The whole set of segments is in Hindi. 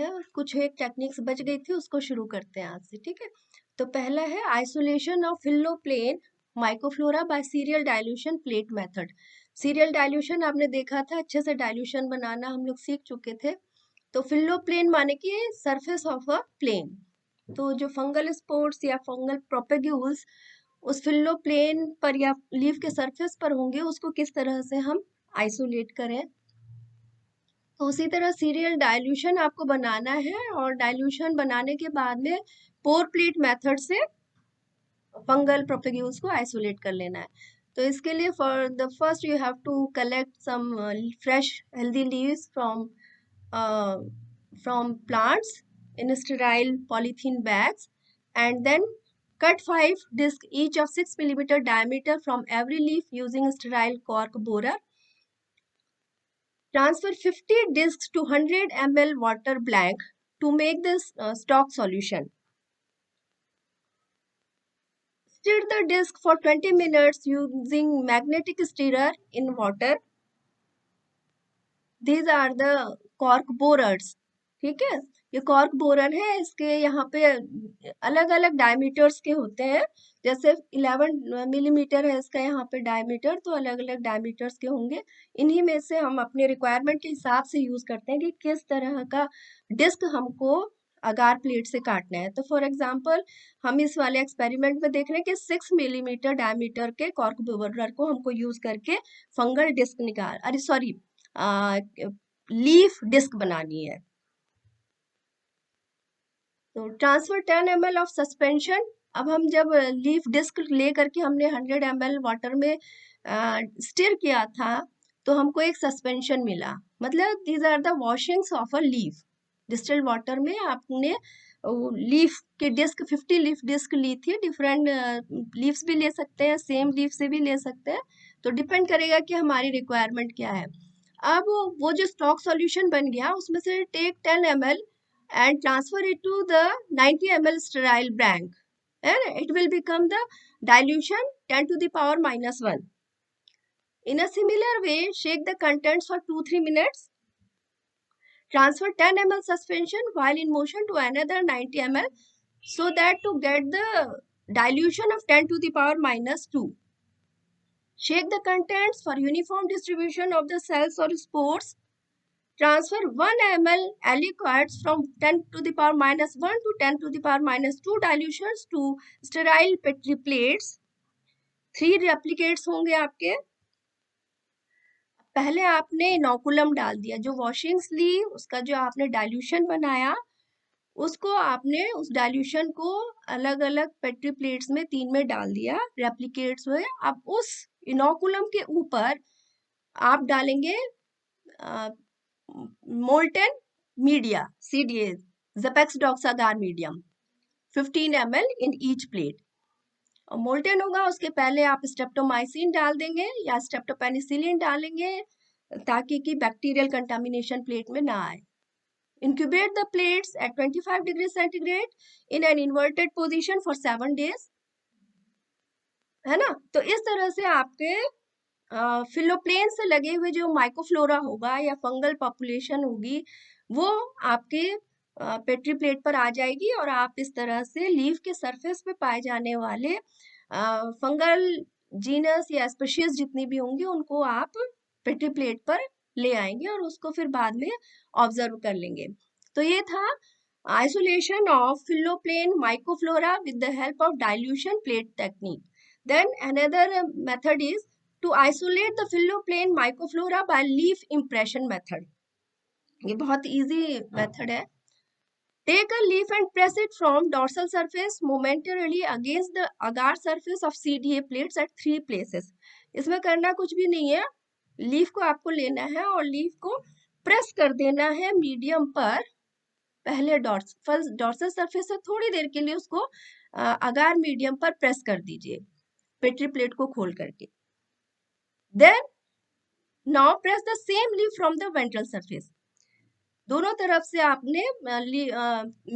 हैं, कुछ एक टेक्निक्स बच गई थी, उसको शुरू करते हैं आज से, ठीक है। तो पहला है isolation of phylloplane microflora by serial dilution plate method. Serial dilution आपने देखा था, अच्छे से डाइल्यूशन बनाना हम लोग सीख चुके थे। तो फिलोप्लेन माने कि सरफेस ऑफ अ प्लेन। तो जो फंगल स्पोर्स या फंगल प्रोपेग्यूल्स उस फिलोप्लेन पर या लीफ के सरफेस पर होंगे, उसको किस तरह से हम आइसोलेट करें। तो उसी तरह सीरियल डाइल्यूशन आपको बनाना है, और डाइल्यूशन बनाने के बाद में पोर प्लेट मेथड से फंगल प्रोपेग्यूल्स को आइसोलेट कर लेना है। तो इसके लिए for the first you have to collect some fresh healthy leaves from plants in sterile polythene bags, and then cut 5 discs each of 6 millimeter diameter from every leaf using sterile cork borer. Transfer 50 discs to 100 ml water blank to make this stock solution. Stir the disc for 20 minutes using magnetic stirrer in water. These are the cork borers. ठीक है, ये कॉर्क बोरर है, इसके यहाँ पे अलग अलग डायमीटर्स के होते हैं। जैसे 11 मिलीमीटर है इसका यहाँ पे डायमीटर, तो अलग अलग डायमीटर्स के होंगे। इन्हीं में से हम अपने रिक्वायरमेंट के हिसाब से यूज करते हैं कि किस तरह का डिस्क हमको अगार प्लेट से काटना है। तो फॉर एग्जांपल हम इस वाले एक्सपेरिमेंट में देख रहे हैं कि 6 मिलीमीटर डायमीटर के कॉर्क बोरर को हमको यूज करके फंगल डिस्क लीफ डिस्क बनानी है। तो ट्रांसफर 10 ml ऑफ सस्पेंशन। अब हम जब लीफ डिस्क ले करके हमने 100 ml वाटर में स्टिर किया था, तो हमको एक सस्पेंशन मिला। मतलब these are the washings of a leaf. Distilled water में आपने लीफ के डिस्क 50 लीफ डिस्क ली थी। डिफरेंट लीव्स भी ले सकते हैं, सेम लीफ से भी ले सकते हैं, तो डिपेंड करेगा कि हमारी रिक्वायरमेंट क्या है। अब वो जो स्टॉक सॉल्यूशन बन गया, उसमें से take 10 ml and transfer it to the 90 ml sterile blank, and it will become the dilution 10 to the power minus 1. In a similar way, shake the contents for 2-3 minutes. Transfer 10 ml suspension while in motion to another 90 ml, so that to get the dilution of 10 to the power minus 2. Shake the contents for uniform distribution of the cells or spores. Transfer 1 ml aliquots from 10 to the power minus 1 to 10 to the power minus 2 dilutions to sterile petri plates. 3 replicates होंगे आपके। पहले आपने इनोकुलम डाल दिया, जो वॉशिंग्स ली उसका जो आपने डाइल्यूशन बनाया, उसको आपने उस डाइल्यूशन को अलग अलग पेट्री प्लेट्स में 3 में डाल दिया, रेप्लिकेट्स हुए। अब उस इनोकुलम के ऊपर आप डालेंगे molten media CDA, Czapek Dox agar medium 15 ml in each plate. और मोल्टन होगा, उसके पहले आप स्ट्रेप्टोमाइसिन डाल देंगे या स्ट्रेप्टोपेनिसिलिन डालेंगे, ताकि कि बैक्टीरियल कंटामिनेशन प्लेट में ना आए। Incubate the plates at 25 degrees centigrade in an inverted position for 7 days, है ना। तो इस तरह से आपके फिलोप्लेन से लगे हुए जो माइक्रोफ्लोरा होगा या फंगल पॉपुलेशन होगी, वो आपके पेट्री प्लेट पर आ जाएगी, और आप इस तरह से लीफ के सरफेस पे पाए जाने वाले फंगल जीनस या स्पीशीज जितनी भी होंगी, उनको आप पेट्री प्लेट पर ले आएंगे और उसको फिर बाद में ऑब्जर्व कर लेंगे। तो ये था isolation of phylloplane microflora with the help of dilution plate technique. Then another method is to isolate the philoplane microflora by leaf impression method. ये बहुत easy method है। Take a leaf and press it from dorsal surface momentarily against the agar surface of CDA plates at 3 places. इसमें करना कुछ भी नहीं है, लीफ को आपको लेना है और लीफ को प्रेस कर देना है मीडियम पर। पहले डॉर्सल सरफेस से थोड़ी देर के लिए उसको अगार मीडियम पर प्रेस कर दीजिए, पेट्री प्लेट को खोल करके। Then now press the same leaf from the ventral surface. दोनों तरफ से आपने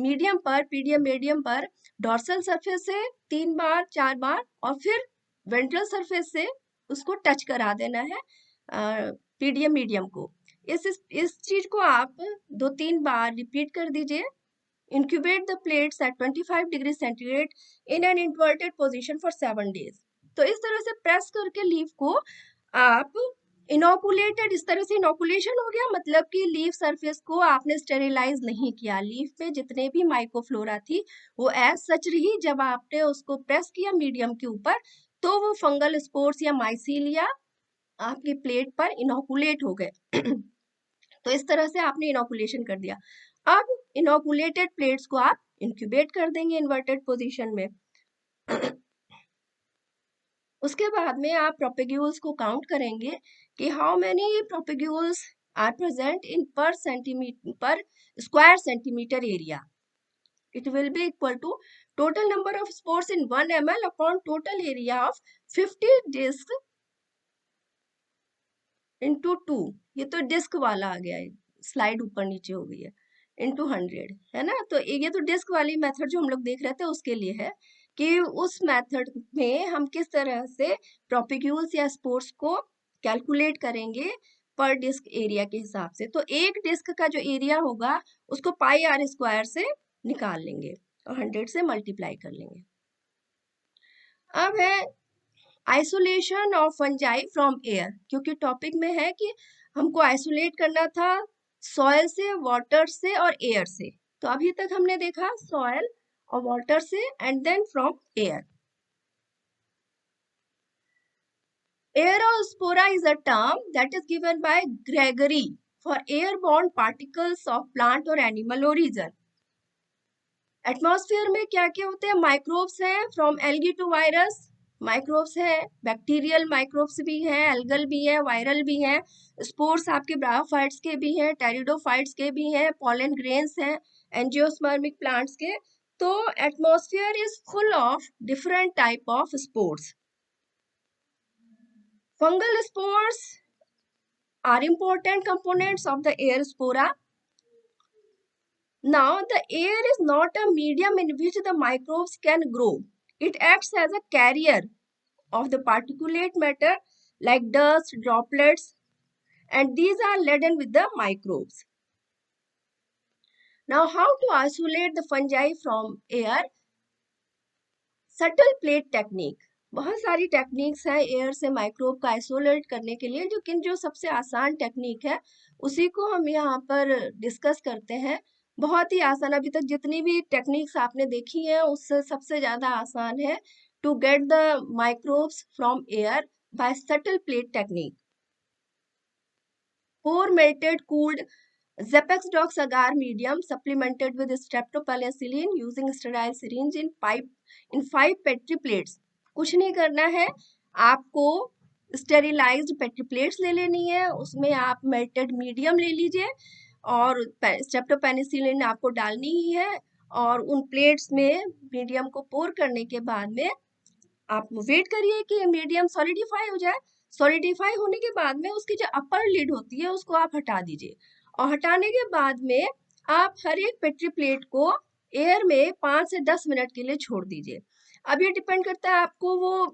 मीडियम पर, पीडियम मीडियम पर, डॉर्सल सरफेस से 3 बार 4 बार, और फिर वेंट्रल सरफेस से उसको टच करा देना है पीडियम मीडियम को। इस चीज को आप 2-3 बार रिपीट कर दीजिए। Incubate the plates at 25 degree centigrade in an inverted position for 7 days. तो इस तरह से प्रेस करके लीफ को आप इनोकुलेटेड, इस तरह से इनोकुलेशन हो गया, मतलब कि लीफ सरफेस को आपने स्टेरिलाइज नहीं किया। लीफ पे जितने भी माइक्रोफ्लोरा थी वो एज सच रही। जब आपने उसको प्रेस किया मीडियम के ऊपर तो वो फंगल स्पोर्स या माइसीलिया आपकी प्लेट पर इनोकुलेट हो गए। तो इस तरह से आपने इनोकुलेशन कर दिया। अब इनोकुलेटेड प्लेट्स को आप इंक्यूबेट कर देंगे इन्वर्टेड पोजीशन में। उसके बाद में आप प्रोपेग्यूल्स को काउंट करेंगे कि how many propagules are present in per square centimetre area. It will be equal to total number of spores in 1 ml upon total area of 50 disc into 2। ये तो डिस्क वाला आ गया है, स्लाइड ऊपर नीचे हो गई है, into 100 है ना। तो ये तो डिस्क वाली मेथड जो हम लोग देख रहे थे उसके लिए है कि उस मेथड में हम किस तरह से प्रोपिक्यूल्स या स्पोर्स को कैलकुलेट करेंगे पर डिस्क एरिया के हिसाब से। तो एक डिस्क का जो एरिया होगा उसको पाई आर स्क्वायर से निकाल लेंगे और 100 से मल्टीप्लाई कर लेंगे। अब है isolation of fungi from air, क्योंकि टॉपिक में है कि हमको आइसोलेट करना था सॉइल से, वाटर से और एयर से। तो अभी तक हमने देखा सॉइल और वाटर से and then from air. Aerospora is a term that is given by Gregory for airborne particles of plant or animal origin. Atmosphere में क्या क्या होते हैं? माइक्रोब्स हैं, from algae to virus microbes हैं, बैक्टीरियल माइक्रोब्स भी हैं, एल्गल भी हैं, वायरल भी हैं, स्पोर्स आपके ब्रायोफाइट्स के भी हैं, टेरिडोफाइट्स के भी हैं, पॉलन ग्रेन्स हैं, एंजियोस्पर्मिक प्लांट्स के। तो atmosphere is full of different type of spores. Fungal spores are important components of the air spora. Now, the air is not a medium in which the microbes can grow. It acts as a carrier of the particulate matter like dust, droplets, and these are laden with the microbes. Now, how to isolate the fungi from air? Subtle plate technique. बहुत सारी टेक्निक्स हैं एयर से माइक्रोब का आइसोलेट करने के लिए, लेकिन जो सबसे आसान टेक्निक है उसी को हम यहाँ पर डिस्कस करते हैं। बहुत ही आसान, अभी तक जितनी भी टेक्निक्स आपने देखी हैं उससे सबसे ज्यादा आसान है to get the microbes from air by settle plate technique. Pour melted cooled Zepex-Dox agar medium supplemented with streptopenicillin using sterile syringe in 5 petri plates। कुछ नहीं करना है, आपको स्टेरिलाइज्ड पेट्री प्लेट्स ले लेनी है, उसमें आप मेल्टेड मीडियम ले लीजिए और स्ट्रेप्टोपेनिसिलिन आपको डालनी ही है। और उन प्लेट्स में मीडियम को पोर करने के बाद में आप वेट करिए कि मीडियम सॉलिडिफाई हो जाए। सॉलिडिफाई होने के बाद में उसकी जो अपर लिड होती है उसको आप हटा दीजिए और हटाने के बाद में आप हर एक पेट्री प्लेट को एयर में 5 से 10 मिनट के लिए छोड़ दीजिए। अब ये डिपेंड करता है आपको वो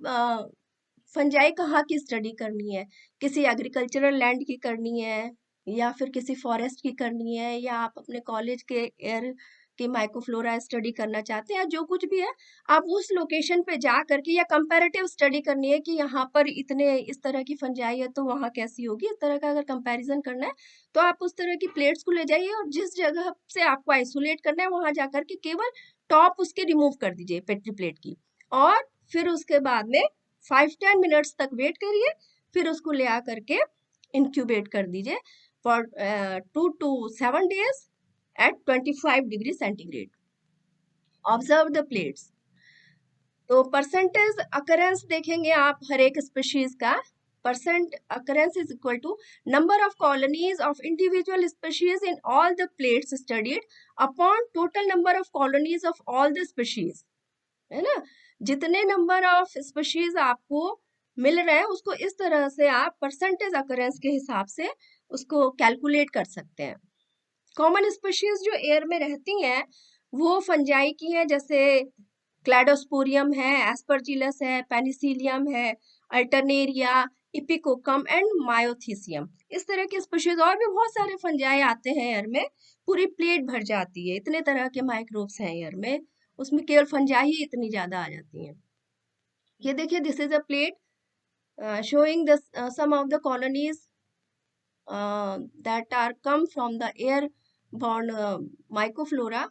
फंजाई कहाँ की स्टडी करनी है, किसी एग्रीकल्चरल लैंड की करनी है या फिर किसी फॉरेस्ट की करनी है, या आप अपने कॉलेज के एयर की माइक्रोफ्लोरा स्टडी करना चाहते हैं, जो कुछ भी है आप उस लोकेशन पे जा करके, या कंपैरेटिव स्टडी करनी है कि यहाँ पर इतने इस तरह की फंजाई है तो वहाँ कैसी होगी, इस तरह का अगर कंपैरिजन करना है तो आप उस तरह की प्लेट्स को ले जाइए और जिस जगह से आपको आइसोलेट करना है वहां जाकर के केवल टॉप उसके रिमूव कर दीजिए पेट्री प्लेट की, और फिर उसके बाद में 5-10 मिनट्स तक वेट करिए, फिर उसको ले आकर के इंक्यूबेट कर दीजिए for 2 to 7 days at 25 degree centigrade. Observe the plates. तो परसेंटेज अकरेंस देखेंगे आप हर एक स्पीशीज का। Percent occurrence is equal to number of colonies of individual species in all the plates studied upon total number of colonies of all the species, है ना। जितने नंबर ऑफ स्पीशीज आपको मिल रहे हैं उसको इस तरह से आप परसेंटेज अकरेंस के हिसाब से उसको कैलकुलेट कर सकते हैं। कॉमन स्पीशीज जो एयर में रहती हैं वो फंजाई की हैं, जैसे क्लैडोस्पोरियम है, एस्परजिलस है, पेनिसिलियम है, अल्टरनेरिया, इपिकोकम एंड मायोथीसियम। इस तरह के स्पीशीज और भी बहुत सारे फंजाई आते हैं एयर में, पूरी प्लेट भर जाती है, इतने तरह के माइक्रोब्स हैं एयर में, उसमें केवल फंजाई ही इतनी ज्यादा आ जाती हैं। ये देखिए, this is a plate showing the some of the colonies that are come from the airborne mycoflora।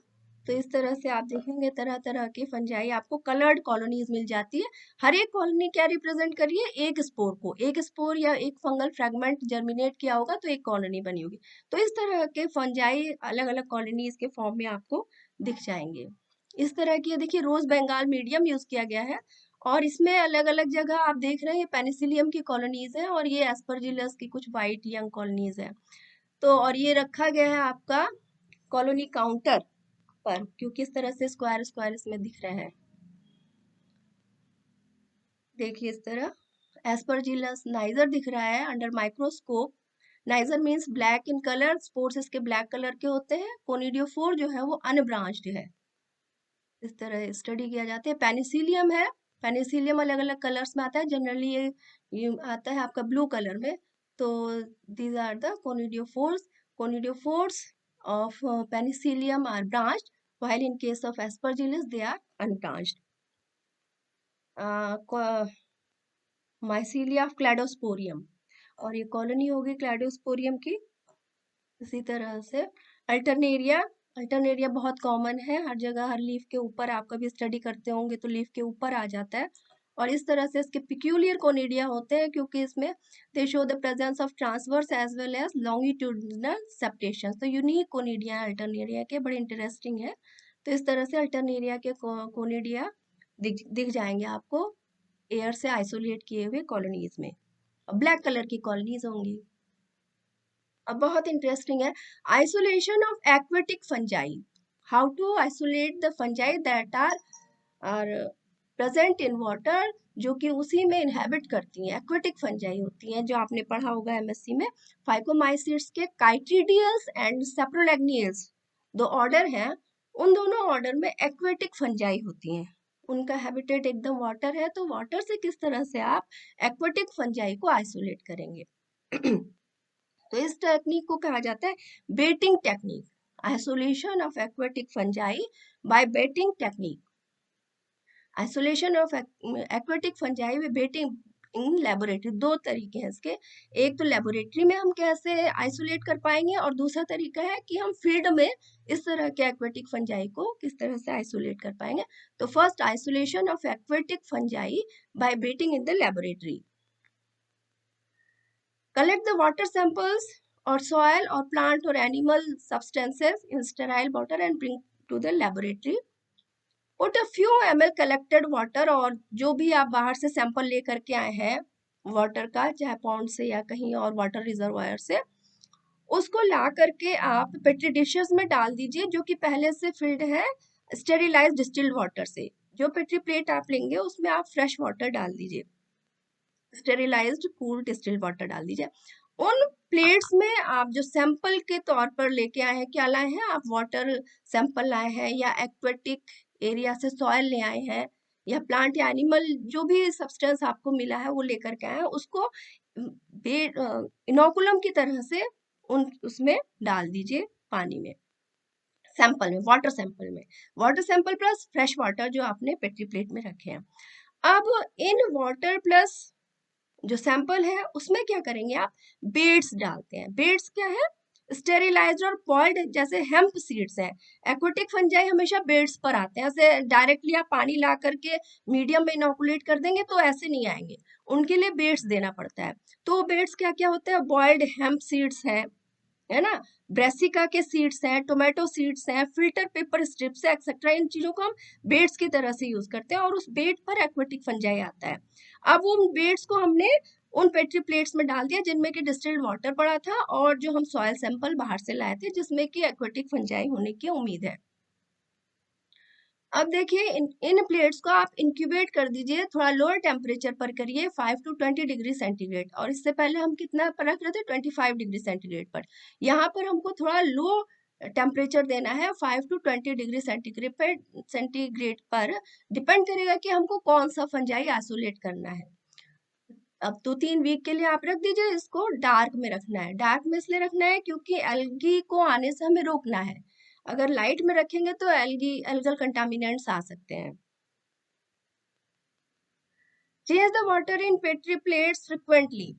तो इस तरह से आप देखेंगे तरह तरह के फंजाई आपको कलर्ड कॉलोनीज मिल जाती है। हर एक कॉलोनी क्या रिप्रेजेंट कर रही है, एक स्पोर को, एक स्पोर या एक फंगल फ्रेगमेंट जर्मिनेट किया होगा तो एक कॉलोनी बनी होगी। तो इस तरह के फंजाई अलग अलग कॉलोनीज के फॉर्म में आपको दिख जाएंगे। इस तरह की देखिए रोज बंगाल मीडियम यूज किया गया है, और इसमें अलग अलग जगह आप देख रहे हैं पेनिसिलियम की कॉलोनीज है, और ये एस्परजिलस की कुछ वाइट यंग कॉलोनीज है। तो और ये रखा गया है आपका कॉलोनी काउंटर पर, क्योंकि इस तरह से स्क्वायर स्क्वायर इसमें दिख रहे हैं। देखिए इस तरह एस्परजिलस नाइजर दिख रहा है under microscope. Niger means black in colour, spores इसके ब्लैक कलर के होते हैं। कोनिडियोफोर जो है वो अनब्रांच्ड है। इस तरह स्टडी किया जाता है। पेनिसिलियम है, पेनिसिलियम अलग अलग कलर्स में आता है, जनरली ये आता है आपका ब्लू कलर में। तो these are the conidiophores. Conidiophores of penicillium are branched, while in case of aspergillus they are unbranched. Mycelia of cladosporium, और ये कॉलोनी होगी क्लैडोस्पोरियम की। इसी तरह से अल्टरनेरिया, अल्टरनेरिया बहुत कॉमन है हर जगह, हर लीफ के ऊपर, आप कभी स्टडी करते होंगे तो लीफ के ऊपर आ जाता है। और इस तरह से इसके पिक्यूलियर कोनिडिया होते हैं, क्योंकि इसमें they show the presence of transverse as well as longitudinal septation. तो यूनिक कोनिडिया अल्टरनेरिया के, बड़े इंटरेस्टिंग है। तो इस तरह से अल्टरनेरिया के कोनिडिया दिख जाएंगे आपको एयर से आइसोलेट किए हुए कॉलोनीज में। ब्लैक कलर की कॉलोनीज होंगी। अब बहुत इंटरेस्टिंग है, isolation of aquatic fungi. How to isolate the fungi that are present in water, जो कि उसी में इनहेबिट करती हैं, एक्वेटिक फंजाई होती हैं, जो आपने पढ़ा होगा एमएससी में। फाइकोमाइसीट्स के काइट्रीडियल्स एंड सेप्रोलैग्नियल्स दो ऑर्डर हैं, उन दोनों ऑर्डर में एक्वेटिक फंजाई होती हैं। उनका हैबिटेट एकदम वाटर है, तो वाटर से किस तरह से आप एक्वेटिक फंजाई को आइसोलेट करेंगे। तो इस टेक्निक को कहा जाता है baiting technique, isolation of aquatic fungi by baiting technique. Isolation of aquatic fungi में बेटिंग इन लेबोरेटरी, दो तरीके हैं इसके। एक तो लेबोरेटरी में हम कैसे आइसोलेट कर पाएंगे, और दूसरा तरीका है कि हम फील्ड में इस तरह के एक्वेटिक फंजाई को किस तरह से आइसोलेट कर पाएंगे। तो first, isolation of aquatic fungi by baiting in the laboratory. Collect the water samples or soil or plant or animal substances in sterile water and bring to the laboratory. Put a few ml collected water, और जो भी आप बाहर से सैंपल लेकर के आए हैं वाटर का, चाहे पॉन्ड से या कहीं और वाटर रिजर्वायर से, उसको ला करके आप पेट्री डिशेस में डाल दीजिए, जो कि पहले से फिल्ड है स्टेरिलाइज्ड डिस्टिल्ड वाटर से। जो पेट्री प्लेट आप लेंगे उसमें आप फ्रेश वाटर डाल दीजिए, स्टेरिलाइज्ड कूल डिस्टिल्ड वाटर डाल दीजिए। उन प्लेट्स में आप जो सैंपल के तौर पर लेके आए हैं, क्या लाए हैं आप, वाटर सैंपल लाए हैं, या एक्वेटिक एरिया से सॉइल ले आए हैं, या प्लांट या एनिमल जो भी सब्सटेंस आपको मिला है वो लेकर के आए हैं, उसको इनोकुलम की तरह से उसमें डाल दीजिए पानी में, सैंपल में, वाटर सैंपल में, water sample plus fresh water जो आपने पेट्री प्लेट में रखे हैं। अब इन वाटर प्लस जो सैंपल है उसमें क्या करेंगे आप, बेड्स डालते हैं। बेड्स क्या है, स्टेरिलाइज्ड और बॉइल्ड, जैसे हेम्प सीड्स हैं। एक्वेटिक फंजाई हमेशा बेड्स पर आते हैं, ऐसे डायरेक्टली आप पानी ला करके मीडियम में इनोकुलेट कर देंगे तो ऐसे नहीं आएंगे, उनके लिए बेड्स देना पड़ता है। तो बेड्स क्या क्या होते हैं, बॉइल्ड हेम्प सीड्स है ना, ब्रेसिका के सीड्स हैं, टोमेटो सीड्स हैं, फिल्टर पेपर स्ट्रिप्स है, एक्सेट्रा। इन चीजों को हम बेड्स की तरह से यूज करते हैं, और उस बेड पर एक्वेटिक फंजाई आता है। अब उन बेड्स को हमने उन पेट्री प्लेट्स में डाल दिया जिनमें कि डिस्टिल्ड वाटर पड़ा था, और जो हम सॉइल सैंपल बाहर से लाए थे जिसमें कि एक्वेटिक फंजाई होने की उम्मीद है। अब देखिए इन प्लेट्स को आप इंक्यूबेट कर दीजिए, थोड़ा लोअर टेम्परेचर पर करिए, 5 to 20 डिग्री सेंटीग्रेड, और इससे पहले हम कितना पर रख रहे थे, 25 डिग्री सेंटीग्रेड पर। यहाँ पर हमको थोड़ा लो टेम्परेचर देना है, 5 to 20 डिग्री सेंटीग्रेड पर। डिपेंड करेगा कि हमको कौन सा फंजाई आइसोलेट करना है। अब 2-3 वीक के लिए आप रख दीजिए। इसको डार्क में रखना है। डार्क में इसलिए रखना है क्योंकि एल्गी को आने से हमें रोकना है। अगर लाइट में रखेंगे तो एल्गल कंटामिनेंट्स आ सकते हैं। Change the water in petri plates frequently.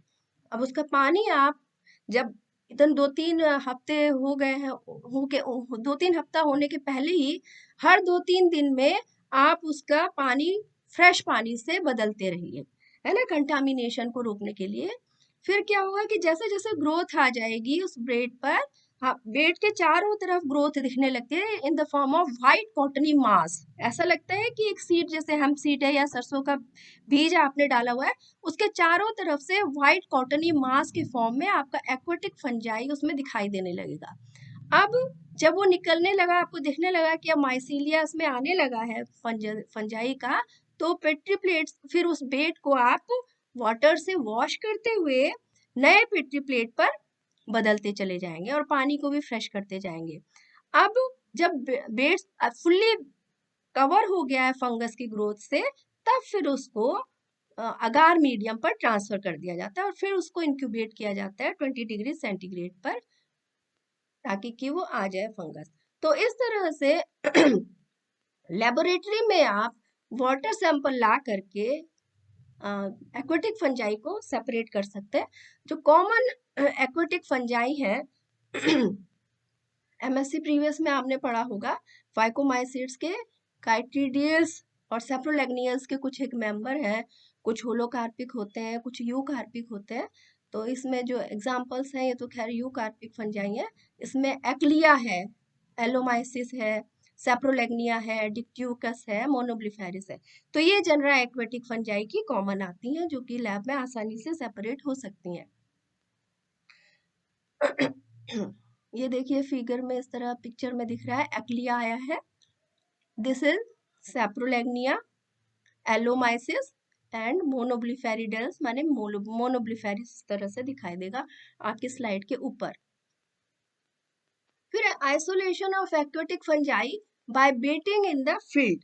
अब उसका पानी आप जब इतने 2-3 हफ्ते हो गए हैं, 2-3 हफ्ता होने के पहले ही हर 2-3 दिन में आप उसका पानी फ्रेश पानी से बदलते रहिए, है ना, कंटामिनेशन को रोकने के लिए। फिर क्या होगा कि जैसे जैसे ग्रोथ आ जाएगी उस ब्रेड पर, हाँ, बेड के चारों तरफ ग्रोथ दिखने लगती है in the form of white cottony mass. ऐसा लगता है कि एक सीड, जैसे हम सीड है या सरसों का बीज आपने डाला हुआ है, उसके चारों तरफ से व्हाइट कॉटनी मास के फॉर्म में आपका एक्वाटिक फंजाई उसमें दिखाई देने लगेगा। अब जब वो निकलने लगा, आपको दिखने लगा कि अब माइसीलिया इसमें आने लगा है फंजाई का, तो पेट्री प्लेट्स, फिर उस बेड को आप वाटर से वॉश करते हुए नए पेट्री प्लेट पर बदलते चले जाएंगे और पानी को भी फ्रेश करते जाएंगे। अब जब बेड फुल्ली कवर हो गया है फंगस की ग्रोथ से, तब फिर उसको अगार मीडियम पर ट्रांसफर कर दिया जाता है और फिर उसको इंक्यूबेट किया जाता है 20 डिग्री सेंटीग्रेड पर, ताकि कि वो आ जाए फंगस। तो इस तरह से लेबोरेटरी में आप वाटर सैंपल ला करके एक्वाटिक फंजाई को सेपरेट कर सकते हैं। जो कॉमन एक्वाटिक फंजाई है एमएससी प्रीवियस में आपने पढ़ा होगा, फाइकोमाइसीड्स के, काइटिडियल्स और सेप्रोलैग्नियल्स के कुछ एक मेंबर हैं, कुछ होलोकार्पिक होते हैं, कुछ यूकार्पिक होते हैं। तो इसमें जो एग्जांपल्स हैं, ये तो खैर यूकार्पिक फंजाई है। इसमें एक्लिया है, एलोमाइसिस है, सेप्रोलैग्निया है, डिक्ट्यूकस है, मोनोब्लिफेरिस है। तो ये जनरल एक्वेटिक फंजाई की कॉमन आती हैं, जो कि लैब में आसानी से सेपरेट हो सकती हैं। ये देखिए फिगर में इस तरह पिक्चर में दिख रहा है, एक्लिया आया है, दिस इज सेप्रोलैग्निया, एलोमाइसिस एंड मोनोब्लिफेरिडल्स, माने मोनोब्लिफेरिस इस तरह से दिखाई देगा आपकी स्लाइड के ऊपर। फिर isolation of aquatic fungi by baiting in the field.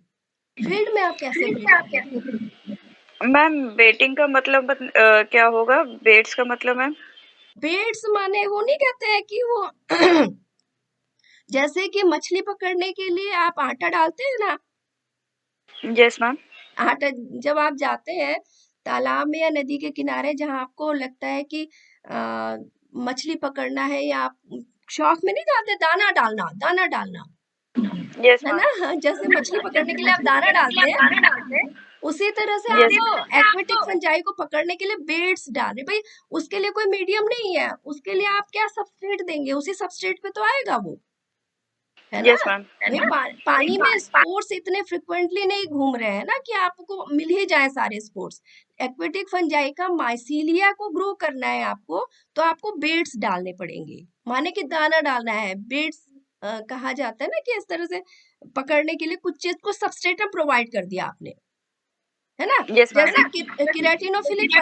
Field में आप कैसे बेट करेंगे? मैम बेटिंग का मतलब क्या होगा? बेट्स का मतलब मैम? बेट्स माने वो नहीं कहते हैं कि वो जैसे कि मछली पकड़ने के लिए आप आटा डालते हैं ना, यस मैम। आटा, जब आप जाते हैं तालाब में या नदी के किनारे जहां आपको लगता है कि मछली पकड़ना है, या आप शौक में नहीं जाते दाना डालना, दाना डालना, यस है मैम। ना, जैसे मछली पकड़ने के लिए आप दाना डालते हैं, उसी तरह से यस आपको एक्वेटिक फंजाई को पकड़ने के लिए बेट्स डालने। भाई उसके लिए कोई मीडियम नहीं है, उसके लिए आप क्या सबस्ट्रेट देंगे, उसी सबस्ट्रेट पे तो आएगा वो, है ना। Yes ma'am. भाई पानी में स्पोर्ट्स इतने फ्रिक्वेंटली नहीं घूम रहे हैं ना कि आपको मिल ही जाए सारे स्पोर्ट्स। एक्वेटिक फंजाई का माइसीलिया को ग्रो करना है आपको, तो आपको बेट्स डालने पड़ेंगे, माने कि दाना डालना है। बेट्स कहा जाता है ना कि इस तरह से पकड़ने के लिए कुछ चीज को सबस्ट्रेट प्रोवाइड कर दिया आपने, है ना। Yes ma'am. जैसे किरेटिनोफिलिक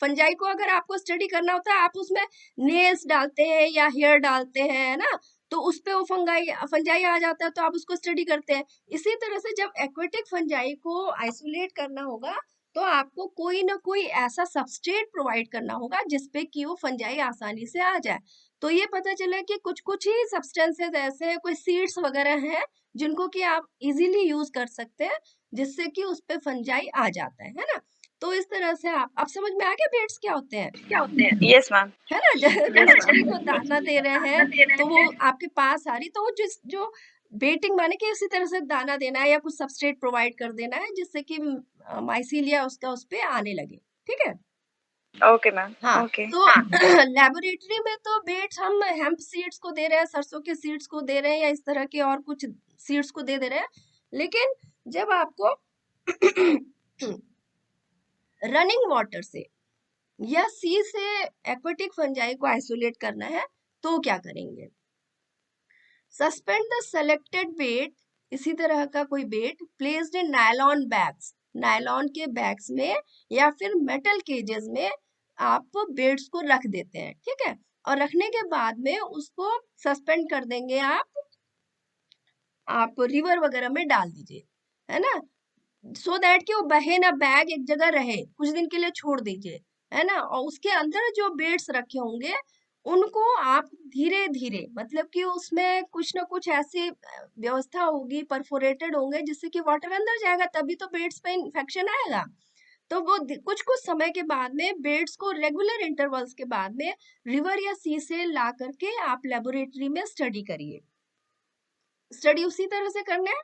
फंजाई को अगर आपको स्टडी करना होता है, आप उसमें नेल्स डालते हैं या हेयर डालते हैं, है ना, तो उस पे वो फंजाई आ जाता है, तो आप उसको स्टडी करते हैं। इसी तरह से जब एक्वेटिक फंजाई को आइसोलेट करना होगा, तो आपको कोई ना कोई ऐसा सबस्ट्रेट प्रोवाइड करना होगा जिसपे कि वो फंजाई आसानी से आ जाए। तो ये पता चला कि कुछ कुछ ही सब्सटेंसेस ऐसे हैं, कोई सीड्स वगैरह हैं जिनको कि आप इजीली यूज कर सकते हैं, जिससे कि उस पे फंजाई आ जाता है ना। तो इस तरह से आप समझ में आ गया बेट्स क्या होते हैं, यस मैम। है ना। मछली को दाना दे रहे हैं तो वो आपके पास आ रही, तो वो जो बेटिंग माने कि इसी तरह से दाना देना है या कुछ सबस्ट्रेट प्रोवाइड कर देना है, जिससे कि माइसीलिया उसका उस पे आने लगे, ठीक है। Okay ma'am. हाँ, ओके। तो लेबोरेटरी में तो बेट्स हम हेम्प सीड्स को दे रहे हैं, सरसों के सीड्स को दे रहे हैं, या इस तरह के और कुछ सीड्स को दे रहे हैं। लेकिन जब आपको रनिंग वाटर से या सी से एक्वेटिक फंजाई को आइसोलेट करना है, तो क्या करेंगे? सस्पेंड द सेलेक्टेड बेट, इसी तरह का कोई bait placed in nylon bags, nylon के बैग्स में या फिर मेटल केजेस में आप बेट्स को रख देते हैं, ठीक है। और रखने के बाद में उसको सस्पेंड कर देंगे आप रिवर वगैरह में डाल दीजिए, है ना, सो दैट कि वो बहे ना, बैग एक जगह रहे, कुछ दिन के लिए छोड़ दीजिए, है ना, और उसके अंदर जो बेड्स रखे होंगे उनको आप धीरे धीरे, मतलब कि उसमें कुछ ना कुछ ऐसी व्यवस्था होगी, परफोरेटेड होंगे जिससे कि वाटर अंदर जाएगा, तभी तो बेड्स पे इन्फेक्शन आएगा। तो वो कुछ कुछ समय के बाद में बेड्स को रेगुलर इंटरवल्स के बाद में रिवर या सी से ला करके आप लेबोरेटरी में स्टडी करिए। स्टडी उसी तरह से करना है,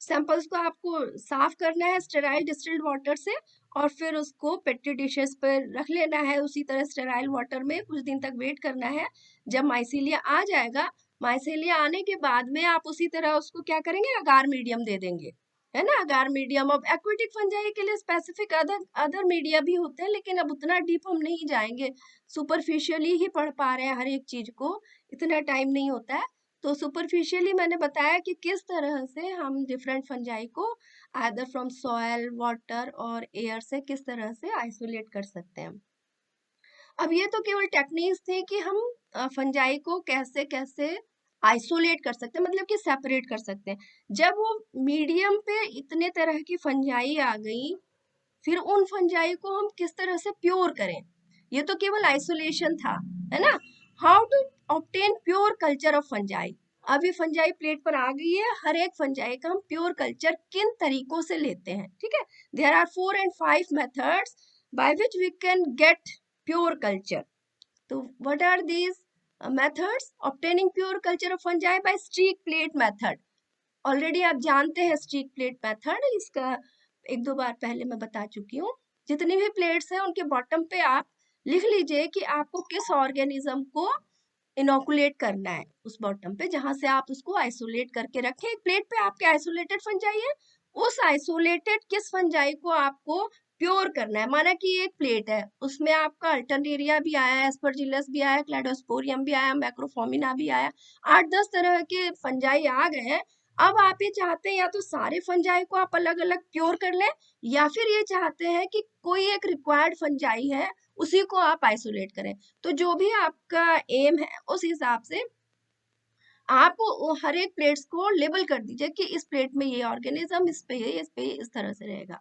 सैंपल्स को आपको साफ करना है स्टेराइल डिस्टिल्ड वाटर से, और फिर उसको पेट्री डिशेस पर रख लेना है उसी तरह स्टेराइल वाटर में, कुछ दिन तक वेट करना है। जब माइसीलिया आ जाएगा, माइसीलिया आने के बाद में आप उसी तरह उसको क्या करेंगे, अगार मीडियम दे देंगे, है ना, अगार मीडियम। अब एक्वेटिक फंजाई के लिए स्पेसिफिक अदर अदर मीडिया भी होते हैं, लेकिन अब उतना डीप हम नहीं जाएंगे, सुपरफिशियली ही पढ़ पा रहे हैं हर एक चीज को, इतना टाइम नहीं होता है। तो सुपरफिशियली मैंने बताया कि किस तरह से हम डिफरेंट फंजाई को आइदर फ्रॉम सॉयल, वाटर और एयर से किस तरह से आइसोलेट कर सकते हैं। अब ये तो केवल टेक्निक्स थी कि हम फंजाई को कैसे कैसे आइसोलेट कर सकते हैं, मतलब कि सेपरेट कर सकते हैं। जब वो मीडियम पे इतने तरह की फंजाई आ गई, फिर उन फंजाई को हम किस तरह से प्योर करें, ये तो केवल आइसोलेशन था, है ना। How to obtain pure culture of fungi. अब ये फंजाई प्लेट पर आ गई है, हर एक फंजाई का हम प्योर कल्चर किन तरीकों से लेते हैं, ठीक है। There are 4 and 5 methods by which we can get pure culture. तो what are these methods? Obtaining pure culture of fungi by streak plate method. Already आप जानते हैं स्ट्रीक प्लेट मेथड, इसका एक दो बार पहले मैं बता चुकी हूँ। जितनी भी प्लेट्स हैं उनके बॉटम पे आप लिख लीजिए कि आपको किस ऑर्गेनिज्म को इनोकुलेट करना है, उस बॉटम पे जहां से आप उसको आइसोलेट करके रखें। एक प्लेट पे आपके आइसोलेटेड फंजाई है, उस आइसोलेटेड किस फंजाई को आपको प्योर करना है। माना कि एक प्लेट है, उसमें आपका अल्टरनेरिया भी आया, एस्परजिलस भी आया, क्लेडोस्पोरियम भी आया, मैक्रोफोमिना भी आया, 8-10 तरह के फंजाई आ गए हैं। अब आप ये चाहते हैं या तो सारे फंजाई को आप अलग अलग प्योर कर लें, या फिर ये चाहते हैं कि कोई एक रिक्वायर्ड फंजाई है उसी को आप आइसोलेट करें। तो जो भी आपका एम है उस हिसाब से आप हर एक प्लेट्स को लेबल कर दीजिए कि इस प्लेट में ये ऑर्गेनिज्म, इस पे ये, इस पे ये, इस तरह से रहेगा।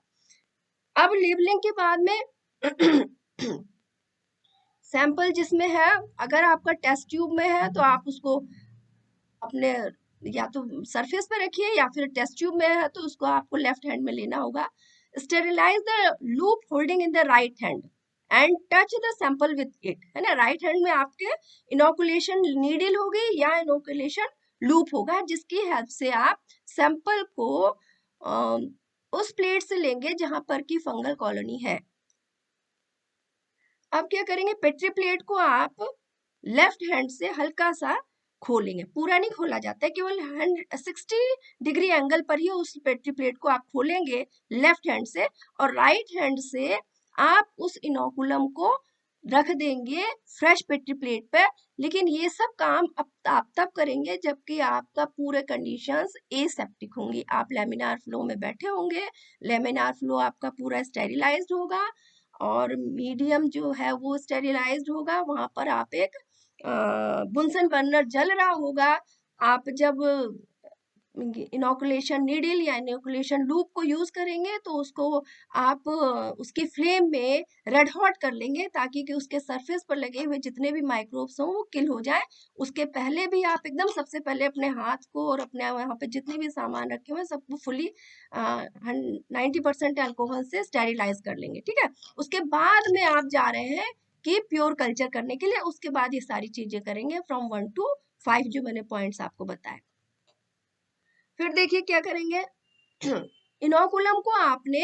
अब लेबलिंग के बाद में सैंपल जिसमें है, अगर आपका टेस्ट ट्यूब में है तो आप उसको अपने या तो सरफेस पे रखिए, या फिर टेस्ट ट्यूब में है तो उसको आपको लेफ्ट हैंड में लेना होगा। Sterilise the loop holding in the right hand and touch the sample with it, है ना। राइट हैंड में आपके इनोकुलेशन नीडल होगी या इनोकुलेशन लूप होगा, जिसकी हेल्प से आप सैंपल को उस प्लेट से लेंगे जहां पर की फंगल कॉलोनी है। अब क्या करेंगे, पेट्री प्लेट को आप लेफ्ट हैंड से हल्का सा खोलेंगे, पूरा नहीं खोला जाता है, केवल 60 डिग्री एंगल पर ही उस पेट्री प्लेट को आप खोलेंगे लेफ्ट हैंड से, और राइट हैंड से आप उस इनोकुलम को रख देंगे फ्रेश पेट्री प्लेट पे। लेकिन ये सब काम अब आप तब करेंगे जबकि आपका पूरे कंडीशंस एसेप्टिक होंगी, आप लेमिनार फ्लो में बैठे होंगे, लेमिनार फ्लो आपका पूरा स्टेरिलाइज्ड होगा, और मीडियम जो है वो स्टेरिलाइज्ड होगा, वहां पर आप एक बुनसन बर्नर जल रहा होगा। आप जब इनोकुलेशन नीडल या इनोकुलेशन लूप को यूज करेंगे तो उसको आप उसकी फ्लेम में रेड हॉट कर लेंगे, ताकि कि उसके सरफेस पर लगे हुए जितने भी माइक्रोब्स हों वो किल हो जाए। उसके पहले भी आप एकदम सबसे पहले अपने हाथ को और अपने वहाँ पे जितने भी सामान रखे हुए हैं सबको फुली 90% अल्कोहल से स्टेरिलाइज कर लेंगे, ठीक है। उसके बाद में आप जा रहे हैं कि प्योर कल्चर करने के लिए, उसके बाद ये सारी चीजें करेंगे फ्रॉम 1 to 5 जो मैंने पॉइंट्स आपको बताए। फिर देखिए क्या करेंगे, इनोकुलम को आपने,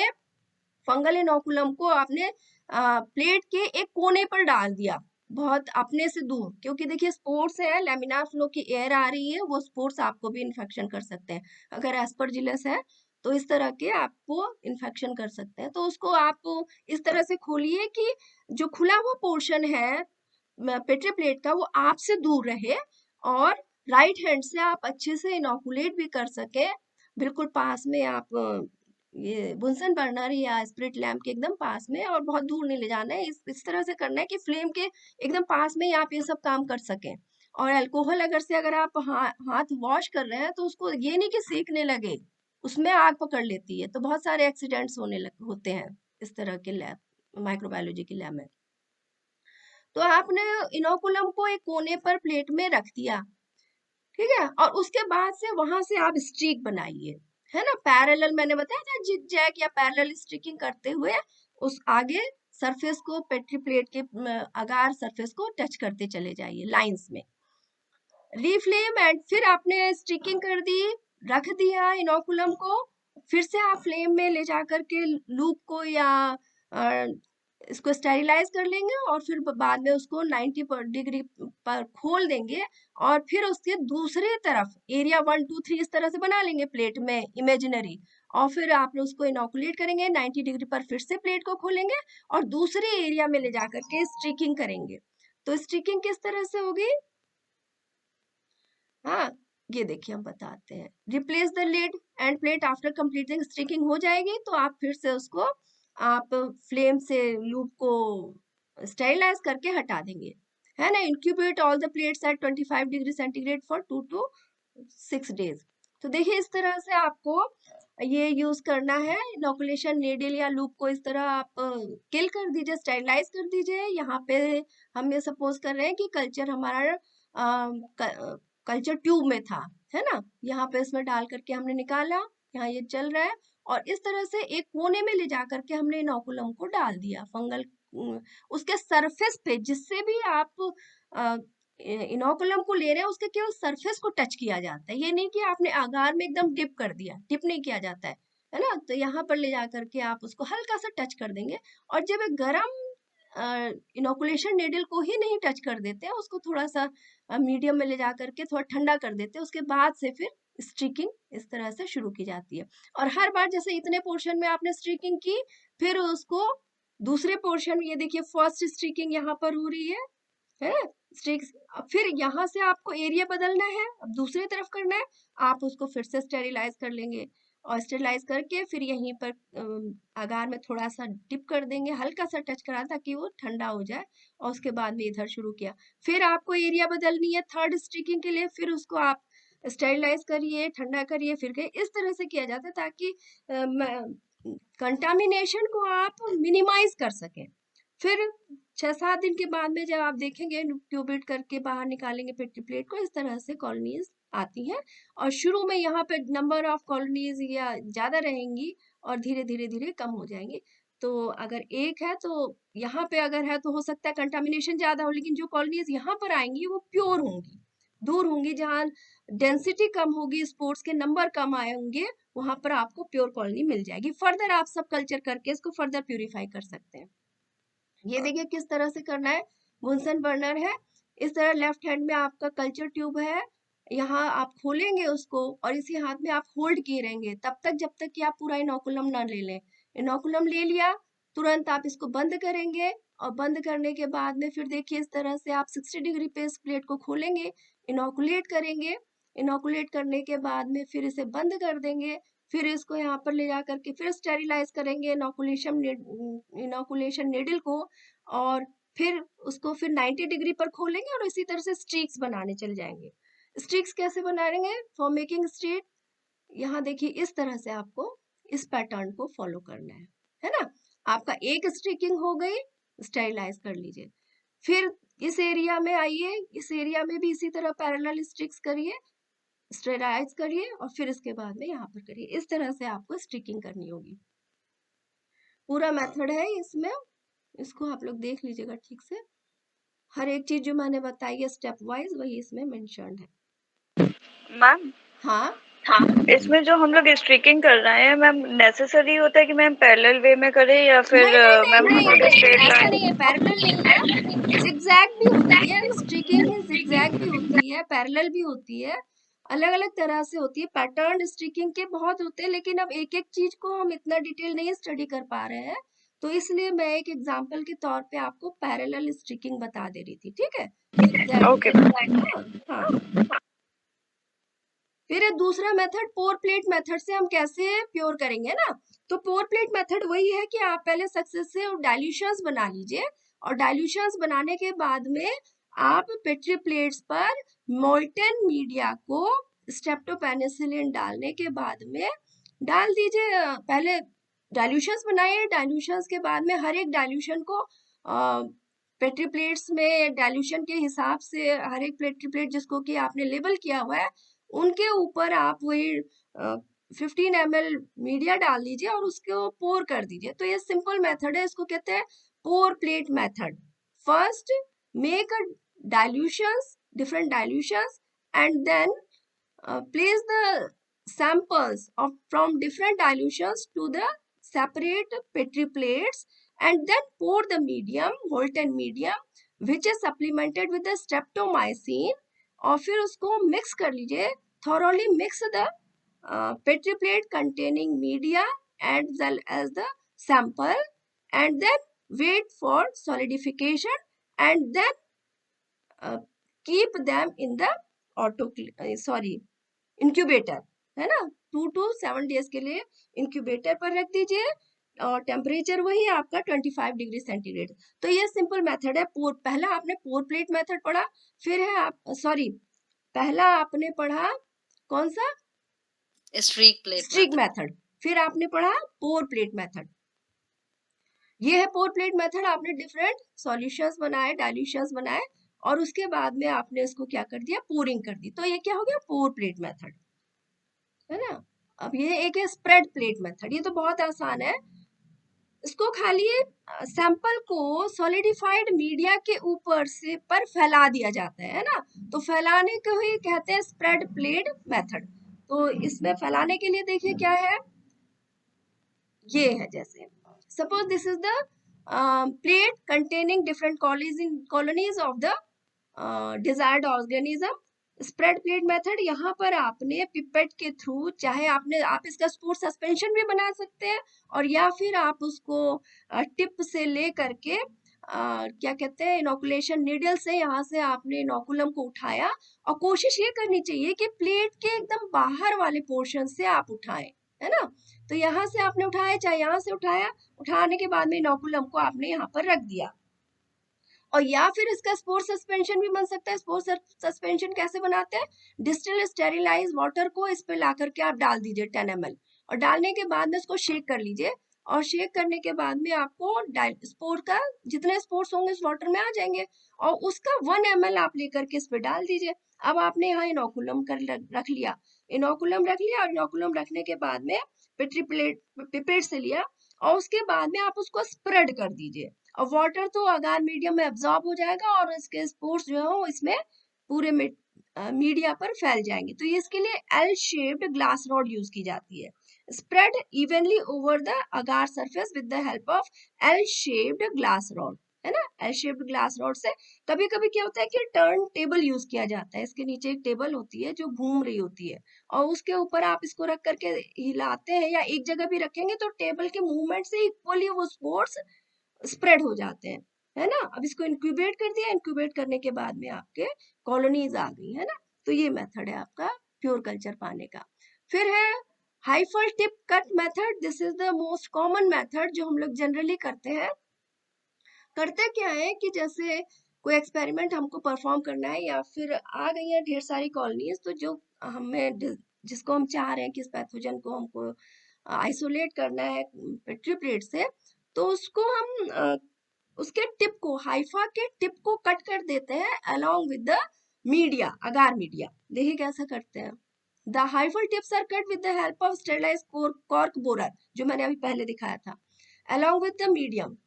फंगल इनोकुलम को आपने प्लेट के एक कोने पर डाल दिया, बहुत अपने से दूर, क्योंकि देखिए स्पोर्स है, लेमिनार फ्लो की एयर आ रही है, वो स्पोर्स आपको भी इन्फेक्शन कर सकते हैं। अगर एस्परजिलस है तो इस तरह के आपको इन्फेक्शन कर सकते हैं। तो उसको आप इस तरह से खोलिए कि जो खुला हुआ पोर्शन है पेट्री प्लेट का वो आपसे दूर रहे, और राइट हैंड से आप अच्छे से इनोकुलेट भी कर सके। बिल्कुल पास में आप ये बुनसन बर्नर या स्पिरिट लैम्प के एकदम पास में, और बहुत दूर नहीं ले जाना है, इस तरह से करना है कि फ्लेम के एकदम पास में ही आप ये सब काम कर सकें। और अल्कोहल अगर आप हाथ वॉश कर रहे हैं तो उसको ये नहीं कि सेकने लगे, उसमें आग पकड़ लेती है, तो बहुत सारे एक्सीडेंट्स होते हैं इस तरह के लैब, माइक्रोबायोलॉजी की लैब में। तो आपने इनोकुलम को एक कोने पर प्लेट में रख दिया, ठीक है, और उसके बाद से वहां से आप स्ट्रीक बनाइए, है ना, पैरेलल, मैंने बताया था जिग जैग या पैरेलल स्ट्रीकिंग करते हुए उस आगे सरफेस को, पेट्री प्लेट के अगार सरफेस को टच करते चले जाइए लाइंस में। रीफ्लेम एंड फिर आपने स्टिकिंग कर दी, रख दिया इनोकुलम को, फिर से आप फ्लेम में ले जाकर के लूप को या इसको स्टेरिलाइज कर लेंगे और फिर बाद में उसको 90 डिग्री पर खोल देंगे और फिर उसके दूसरे तरफ एरिया 1 2 3 इस तरह से बना लेंगे प्लेट में इमेजिनरी, और फिर आप उसको इनोकुलेट करेंगे 90 डिग्री पर, फिर से प्लेट को खोलेंगे और दूसरे एरिया में ले जाकर के स्टिकिंग करेंगे। तो स्टिकिंग किस तरह से होगी, हाँ, ये देखिए हम बताते हैं। Replace the lid and plate after completing sticking हो जाएगी तो आप फिर से उसको आप फ्लेम से लूप को स्टेरिलाइज करके हटा देंगे, है ना। Incubate all the plates at 25 degree centigrade for 2 to 6 days। तो देखिए इस तरह से आपको ये यूज करना है। इनोकुलेशन नीडल या लूप को इस तरह आप किल कर दीजिए, स्टेरिलाइज कर दीजिए। यहाँ पे हम ये सपोज कर रहे हैं कि कल्चर हमारा कल्चर ट्यूब में था, है ना, यहाँ पे इसमें डाल करके हमने निकाला, यहाँ ये चल रहा है, और इस तरह से एक कोने में ले जा करके हमने इनोकुलम को डाल दिया फंगल उसके सरफेस पे, जिससे भी आप इनोकुलम को ले रहे हैं उसके केवल सरफेस को टच किया जाता है, ये नहीं कि आपने आगार में एकदम डिप कर दिया, डिप नहीं किया जाता है ना। तो यहाँ पर ले जा करके आप उसको हल्का सा टच कर देंगे, और जब एक गरम इनोकुलेशन नीडल को ही नहीं टच कर देते हैं, उसको थोड़ा सा मीडियम में ले जा करके थोड़ा ठंडा कर देते हैं, उसके बाद से फिर स्ट्रीकिंग इस तरह से शुरू की जाती है। और हर बार जैसे इतने पोर्शन में आपने स्ट्रीकिंग की, फिर उसको दूसरे पोर्शन में, ये देखिए फर्स्ट स्ट्रीकिंग यहाँ पर हो रही है स्ट्रिक्स, फिर यहाँ से आपको एरिया बदलना है, अब दूसरी तरफ करना है, आप उसको फिर से स्टेरिलाइज कर लेंगे, और स्टेरिलाइज करके फिर यहीं पर अगार में थोड़ा सा डिप कर देंगे, हल्का सा टच करा ताकि वो ठंडा हो जाए, और उसके बाद में इधर शुरू किया। फिर आपको एरिया बदलनी है थर्ड स्टिकिंग के लिए, फिर उसको आप स्टेरिलाइज करिए, ठंडा करिए, फिर गए, इस तरह से किया जाता है ताकि कंटामिनेशन को आप मिनिमाइज कर सकें। फिर 6-7 दिन के बाद में जब आप देखेंगे ट्यूबिट करके बाहर निकालेंगे पेट्री प्लेट को, इस तरह से कॉलोनीज आती हैं, और शुरू में यहाँ पे नंबर ऑफ कॉलोनीज या ज्यादा रहेंगी और धीरे धीरे धीरे कम हो जाएंगी। तो अगर एक है तो यहाँ पे अगर है तो हो सकता है कंटामिनेशन ज्यादा हो, लेकिन जो कॉलोनीज यहाँ पर आएंगी वो प्योर होंगी, दूर होंगी, जहाँ डेंसिटी कम होगी, स्पोर्ट्स के नंबर कम आए होंगे, वहां पर आपको प्योर कॉलोनी मिल जाएगी। फर्दर आप सब कल्चर करके इसको फर्दर प्यूरिफाई कर सकते हैं। ये देखिए किस तरह से करना है, बुनसन बर्नर है, इस तरह लेफ्ट हैंड में आपका कल्चर ट्यूब है, यहाँ आप खोलेंगे उसको और इसी हाथ में आप होल्ड किए रहेंगे तब तक जब तक कि आप पूरा इनोकुलम ना ले लें। इनोकुलम ले लिया, तुरंत आप इसको बंद करेंगे, और बंद करने के बाद में फिर देखिए इस तरह से आप 60 डिग्री पे इस प्लेट को खोलेंगे, इनोकुलेट करेंगे, इनोकुलेट करने के बाद में फिर इसे बंद कर देंगे, फिर इसको यहाँ पर ले जा करके फिर स्टेरिलाइज करेंगे इनोकुलेशन नीडल को, और फिर उसको फिर 90 डिग्री पर खोलेंगे और इसी तरह से स्ट्रीक्स बनाने चल जाएंगे। स्ट्रीक्स कैसे बनाएंगे, फॉर मेकिंग स्ट्रीक, यहाँ देखिए इस तरह से आपको इस पैटर्न को फॉलो करना है ना। आपका एक स्ट्रीकिंग हो गई, स्टेरिलाइज कर लीजिए, फिर इस एरिया में आइए, इस एरिया में भी इसी तरह पैरेलल स्ट्रिक्स करिए, स्टेराइज करिए, और फिर इसके बाद में यहाँ पर करिए, इस तरह से आपको स्टिकिंग करनी होगी। पूरा मेथड है इसमें, इसको आप लोग देख लीजिएगा ठीक से, हर एक चीज जो मैंने बताई है स्टेप वाइज वही इसमें मेंशन है। मैम हाँ, इसमें जो हम लोग स्ट्रीकिंग कर रहे हैं मैम, नेसेसरी होता है कि मैम पैरेलल वे में करें या फिर नहीं नहीं मैम नहीं नहीं स्ट्रेट नहीं, ऐसा लाइन? नहीं है, पैरेलल नहीं है, जिगजैग भी होती है, स्ट्रिकिंग में जिगजैग भी होती है, पैरेलल भी होती है, अलग अलग तरह से होती है। पैटर्न स्ट्रिकिंग के बहुत होते हैं, लेकिन अब एक एक चीज को हम इतना डिटेल नहीं स्टडी कर पा रहे हैं, तो इसलिए मैं एक एग्जांपल के तौर पे आपको पैरेलल स्ट्रिकिंग बता दे रही थी, ठीक है, जिगजैग ओके। हाँ हाँ। फिर दूसरा मेथड पोर प्लेट मेथड से हम कैसे प्योर करेंगे ना, तो पोर प्लेट मेथड वही है कि आप पहले सक्सेसिव डाइल्यूशंस बना लीजिए, और डाइल्यूशंस बनाने के बाद में आप पेट्री प्लेट्स पर मोल्टन मीडिया को स्ट्रेप्टोपेनिसिलिन डालने के बाद में डाल दीजिए। पहले डाइल्यूशंस बनाइए, डाइल्यूशंस के बाद में हर एक डाइल्यूशन को पेट्री प्लेट्स में डाइल्यूशन के हिसाब से हर एक पेट्री प्लेट जिसको कि आपने लेबल किया हुआ है उनके ऊपर आप वही 15 ml मीडिया डाल दीजिए और उसको पोर कर दीजिए। तो ये सिंपल मेथड है, इसको कहते हैं pour plate method. First make a dilutions, different dilutions, and then place the samples of from different dilutions to the separate petri plates and then pour the medium, molten medium, which is supplemented with the streptomycin, और फिर उसको मिक्स कर लीजिए। thoroughly mix the petri plate containing media as well as the sample and then wait for solidification and then keep them in the incubator, है ना। 2 to 7 डेज के लिए इंक्यूबेटर पर रख दीजिए और टेम्परेचर वही आपका 25 डिग्री सेंटीग्रेड। तो ये सिंपल मेथड है। पहला आपने पोर प्लेट मेथड पढ़ा, फिर है पहला आपने पढ़ा कौन सा, स्ट्रीक मेथड, फिर आपने पढ़ा पोर प्लेट मेथड। ये है पोर प्लेट मेथड। आपने डिफरेंट सॉल्यूशंस बनाए, डाइल्यूशंस बनाए और उसके बाद में आपने इसको क्या कर दिया, पोरिंग कर दी। तो ये क्या हो गया, पोर प्लेट मेथड, है ना। अब ये एक है स्प्रेड प्लेट मेथड, ये तो बहुत आसान है। इसको खाली सैंपल को सॉलिडिफाइड मीडिया के ऊपर से पर फैला दिया जाता है ना, तो फैलाने को ही कहते हैं स्प्रेड प्लेट मेथड। तो इसमें फैलाने के लिए देखिए क्या है, ये है जैसे suppose this is the plate containing different colonies of the desired organism. Spread plate method, यहाँ पर आपने पिपेट के थ्रू, चाहे आप इसका स्पोर्ट सस्पेंशन भी बना सकते हैं और या फिर आप उसको टिप से ले करके क्या कहते हैं इनोकुलेशन नीडल से, यहाँ से आपने इनोकुलम को उठाया और कोशिश ये करनी चाहिए कि प्लेट के एकदम बाहर वाले पोर्शन से आप उठाएं, है ना। तो यहाँ से आपने उठाया, चाहे यहाँ से उठाया, उठाने के बाद में इनोकुलम को आपने यहाँ पर रख दिया। और या फिर इसका स्पोर्ट सस्पेंशन भी बन सकता है। स्पोर्ट सस्पेंशन कैसे बनाते हैं, डिस्टिल स्टेरिलाइज वाटर को इस पे ला करके आप डाल दीजिए 10 ml और डालने के बाद में इसको शेक कर लीजिए और शेक करने के बाद में आपको स्पोर्ट का जितने स्पोर्ट्स होंगे इस वाटर में आ जाएंगे और उसका 1 ml आप लेकर के इस पे डाल दीजिए। अब आपने यहाँ इनोकुलम कर रख लिया, इनोकुलम रख लिया और इनोकुलम रखने के बाद में पेट्री प्लेट पिपेट से लिया और उसके बाद में आप उसको स्प्रेड कर दीजिए और वाटर तो अगार मीडियम में एब्जॉर्ब हो जाएगा और इसके स्पोर्स जो है इसमें पूरे मीडिया पर फैल जाएंगे। तो ये इसके लिए L shaped glass rod use की जाती है। Spread evenly over the agar surface with the help of L shaped glass rod, है ना। एल शेप्ड ग्लास रॉड से कभी कभी क्या होता है कि टर्न टेबल यूज किया जाता है। इसके नीचे एक टेबल होती है जो घूम रही होती है और उसके ऊपर आप इसको रख करके हिलाते हैं या एक जगह भी रखेंगे तो टेबल के मूवमेंट से इक्वली वो स्पोर्ट्स स्प्रेड हो जाते हैं, है ना। अब इसको इंक्यूबेट कर दिया, इंक्यूबेट करने के बाद में आपके कॉलोनीज आ गई, है ना। तो ये मेथड है आपका प्योर कल्चर पाने का। फिर है hyphal tip cut method. This is the most common method जो हम लोग जनरली करते हैं। करते क्या है कि जैसे कोई एक्सपेरिमेंट हमको परफॉर्म करना है या फिर आ गई है ढेर सारी कॉलोनीज, तो जो हमें जिसको हम चाह रहे हैं कि इस पैथोजन को हमको आइसोलेट करना है पेट्री प्लेट से, तो उसको हम उसके टिप को, हाइफा के टिप को कट कर देते हैं along with the media, agar media. देखिए कैसा करते हैं। The hyphal tips are cut with the help of sterilized cork borer, जो मैंने अभी पहले दिखाया था, along with the medium.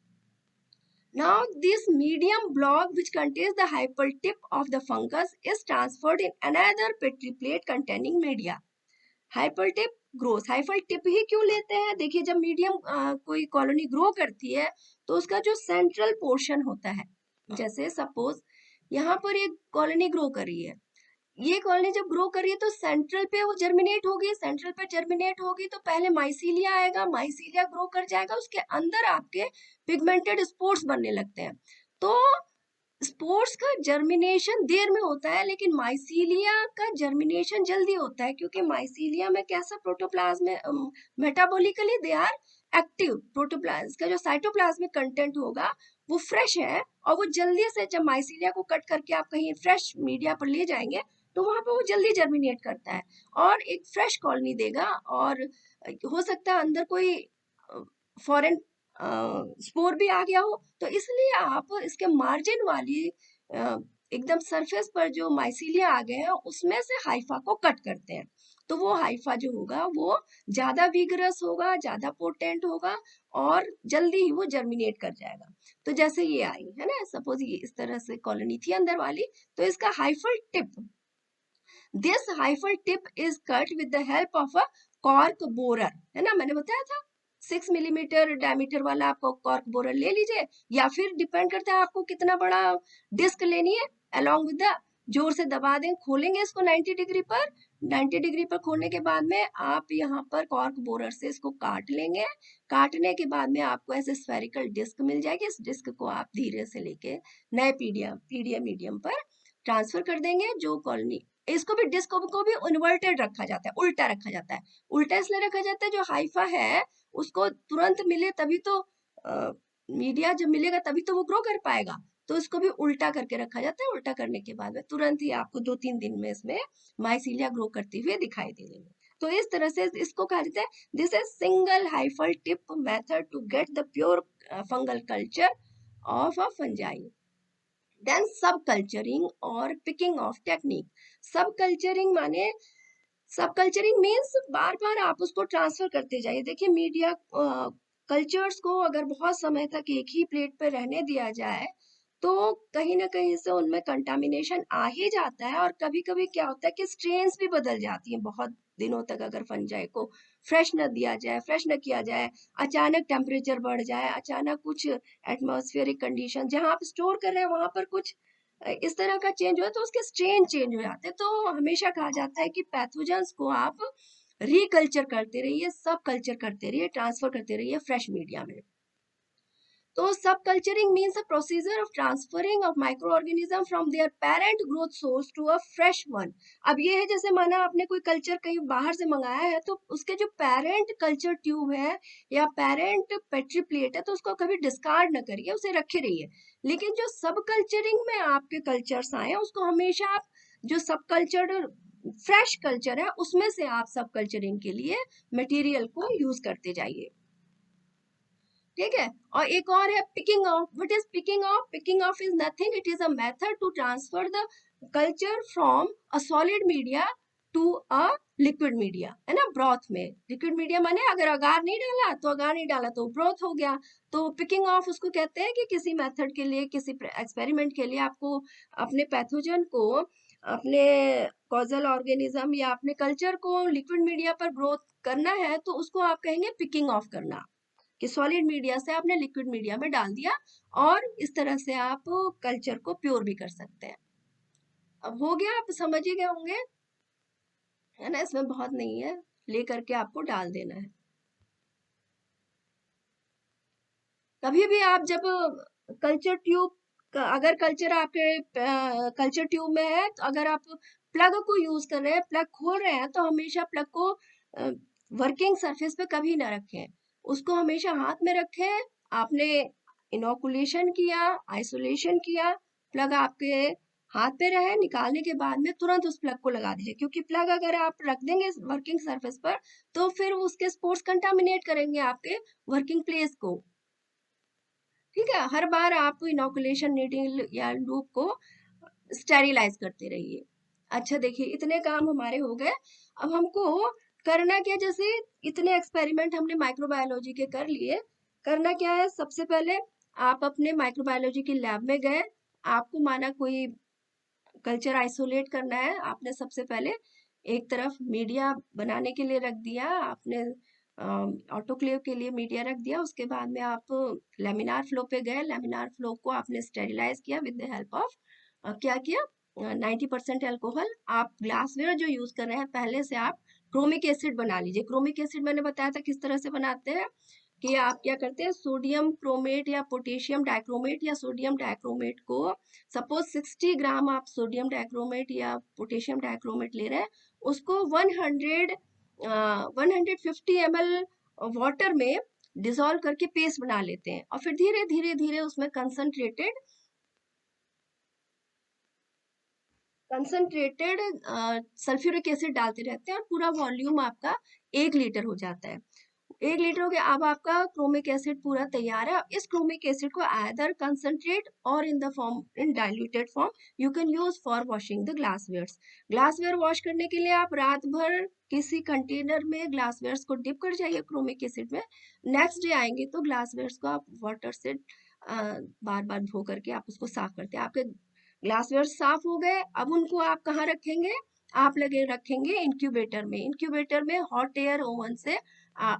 Now this medium block which contains the hyphal tip of the fungus is transferred in another petri plate containing media. Hyphal tip growth, hyphal tip ही क्यों लेते हैं, देखिए जब मीडियम कोई कॉलोनी ग्रो करती है तो उसका जो सेंट्रल पोर्शन होता है, जैसे सपोज यहाँ पर एक कॉलोनी ग्रो कर रही है, ये कॉलोनी जब ग्रो कर रही है तो सेंट्रल पे वो जर्मिनेट होगी, सेंट्रल पे जर्मिनेट होगी तो पहले माइसीलिया आएगा, माइसीलिया ग्रो कर जाएगा, उसके अंदर आपके पिगमेंटेड स्पोर्स बनने लगते हैं। तो स्पोर्स का जर्मिनेशन देर में होता है लेकिन माइसीलिया का जर्मिनेशन जल्दी होता है, क्योंकि माइसीलिया में कैसा protoplasm metabolically they are active. Protoplasm का जो साइटोप्लाज्मिक कंटेंट होगा वो फ्रेश है और वो जल्दी से जब माइसीलिया को कट करके आप कहीं फ्रेश मीडिया पर ले जाएंगे तो वहां पे वो जल्दी जर्मिनेट करता है और एक फ्रेश कॉलोनी देगा। और हो सकता है अंदर कोई फॉरेन स्पोर भी आ गया हो, तो इसलिए आप इसके मार्जिन वाली एकदम सरफेस पर जो माइसीलिया आ गए हैं उसमें से हाइफा को कट करते हैं। तो वो हाइफा जो होगा वो ज्यादा विगरस होगा, ज्यादा पोटेंट होगा और जल्दी ही वो जर्मिनेट कर जाएगा। तो जैसे ये आई है ना, सपोज ये इस तरह से कॉलोनी थी अंदर वाली, तो इसका hyphal tip, this hyphal tip is cut with the help of a cork borer, है ना, मैंने बताया था 6 मिलीमीटर डायमीटर वाला आपको कॉर्क बोरर ले लीजिए, या फिर डिपेंड करता है आपको कितना बड़ा डिस्क लेनी है, अलोंग विद द, जोर से दबा दें, खोलेंगे इसको 90 डिग्री पर, 90 डिग्री पर खोलने के बाद में आप यहाँ पर कॉर्क बोरर से इसको काट लेंगे। काटने के बाद में आपको ऐसे स्फेरिकल डिस्क मिल जाएगी। इस डिस्क को आप धीरे से लेके नए पीडीएम मीडियम पर ट्रांसफर कर देंगे। जो कॉलोनी, इसको भी डिस्क को भी इन्वर्टेड रखा जाता है, उल्टा रखा जाता है। उल्टा इसलिए रखा जाता है, जो हाइफा है उसको तुरंत मिले तभी तो मीडिया जब मिलेगा तभी तो वो ग्रो कर पाएगा। तो इसको भी उल्टा करके रखा जाता है। उल्टा करने के बाद में तुरंत ही आपको 2-3 दिन में इसमें माइसीलिया ग्रो करते हुए दिखाई दे देंगे। तो इस तरह से इसको कहा जाता है, this is single hyphal tip method to get the pure fungal culture of a fungi. Then sub culturing और picking off technique. Sub culturing माने, सब कल्चरिंग मीन्स बार बार आप उसको ट्रांसफर करते जाइए। देखिए मीडिया कल्चर्स को अगर बहुत समय तक एक ही प्लेट पे रहने दिया जाए तो कहीं ना कहीं से उनमें कंटामिनेशन आ ही जाता है। और कभी कभी क्या होता है कि स्ट्रेन्स भी बदल जाती हैं। बहुत दिनों तक अगर फंजाई को फ्रेश न दिया जाए, फ्रेश न किया जाए, अचानक टेम्परेचर बढ़ जाए, अचानक कुछ एटमॉस्फेरिक कंडीशन जहां आप स्टोर कर रहे हैं वहां पर कुछ इस तरह का चेंज हुआ, तो उसके स्ट्रेन चेंज हो जाते हैं। तो हमेशा कहा जाता है कि पैथोजेंस को आप रिकल्चर करते रहिए, सब कल्चर करते रहिए, ट्रांसफर करते रहिए फ्रेश मीडिया में। तो sub culturing means a procedure of transferring of microorganism from their parent growth source to a fresh one. अब ये है जैसे माना आपने कोई कल्चर कहीं बाहर से मंगाया है, तो उसके जो पेरेंट कल्चर ट्यूब है या पेरेंट पेट्री प्लेट है, तो उसको कभी डिस्कार्ड न करिए, उसे रखे रहिए। लेकिन जो सब कल्चरिंग में आपके कल्चर्स आए हैं उसको हमेशा आप, जो सब कल्चर फ्रेश कल्चर है उसमें से आप सब कल्चरिंग के लिए मटेरियल को यूज करते जाइए। ठीक है। और एक और है picking off. What is picking off? Picking off is nothing, it is a method to transfer the culture from a solid media to a liquid media, है ना, ब्रॉथ में। लिक्विड मीडिया माने अगर अगार नहीं डाला तो अगार नहीं डाला तो ब्रॉथ हो गया। तो पिकिंग ऑफ उसको कहते हैं कि किसी मेथड के लिए, किसी एक्सपेरिमेंट के लिए आपको अपने पैथोजन को, अपने कॉजल ऑर्गेनिज्म या अपने कल्चर को लिक्विड मीडिया पर ग्रोथ करना है, तो उसको आप कहेंगे पिकिंग ऑफ करना, कि सॉलिड मीडिया से आपने लिक्विड मीडिया में डाल दिया। और इस तरह से आप कल्चर को प्योर भी कर सकते हैं। अब हो गया, आप समझ ही गए होंगे, है ना, इसमें बहुत नहीं है, ले करके आपको डाल देना है। कभी भी आप जब कल्चर ट्यूब, अगर कल्चर आपके कल्चर ट्यूब में है, तो अगर आप प्लग को यूज कर रहे हैं, प्लग खोल रहे हैं, तो हमेशा प्लग को वर्किंग सरफेस पे कभी ना रखें, उसको हमेशा हाथ में रखें। आपने इनोकुलेशन किया, आइसोलेशन किया, प्लग आपके हाथ पे रहे, निकालने के बाद में तुरंत उस प्लग को लगा दीजिए, क्योंकि प्लग अगर आप रख देंगे वर्किंग सरफेस पर तो फिर उसके स्पोर्स कंटामिनेट करेंगे आपके वर्किंग प्लेस को। ठीक है, हर बार आप इनोकुलेशन नीडिल या लूप को स्टेरिलाइज करते रहिए। अच्छा देखिए, इतने काम हमारे हो गए। अब हमको करना क्या, जैसे इतने एक्सपेरिमेंट हमने माइक्रोबायोलॉजी के कर लिए, करना क्या है, सबसे पहले आप अपने माइक्रोबायोलॉजी की लैब में गए, आपको माना कोई कल्चर आइसोलेट करना है, आपने सबसे पहले एक तरफ मीडिया बनाने के लिए रख दिया, आपने ऑटोक्लेव के लिए मीडिया रख दिया, उसके बाद में आप लेमिनार फ्लो पे गए, लेमिनार फ्लो को आपने स्टेरिलाइज किया विद द हेल्प ऑफ क्या किया, 90% एल्कोहल। आप ग्लासवेयर जो यूज कर रहे हैं पहले से आप क्रोमिक एसिड बना लीजिए। क्रोमिक एसिड मैंने बताया था किस तरह से बनाते हैं, कि आप क्या करते हैं, सोडियम क्रोमेट या पोटेशियम डाइक्रोमेट या सोडियम डाइक्रोमेट को, सपोज 60 ग्राम आप सोडियम डाइक्रोमेट या पोटेशियम डाइक्रोमेट ले रहे हैं, उसको 150 ml वाटर में डिसॉल्व करके पेस्ट बना लेते हैं, और फिर धीरे धीरे धीरे उसमें कंसंट्रेटेड सल्फ्यूरिक एसिड डालते रहते हैं, और पूरा वॉल्यूम आपका 1 लीटर हो जाता है। 1 लीटर हो गया। अब आपका क्रोमिक एसिड पूरा तैयार है। इस क्रोमिक एसिड को आइदर कंसंट्रेट और in the form in diluted form you can use for washing the glasswares. Glassware wash करने के लिए आप रात भर किसी कंटेनर में ग्लासवेयर्स को डिप कर जाइए क्रोमिक एसिड में। नेक्स्ट डे आएंगे तो ग्लासवेयर्स को आप वाटर से बार बार धो करके आप उसको साफ करते हैं। आपके ग्लासवेयर साफ हो गए। अब उनको आप कहाँ रखेंगे? आप लगे रखेंगे इंक्यूबेटर में। इंक्यूबेटर में हॉट एयर ओवन से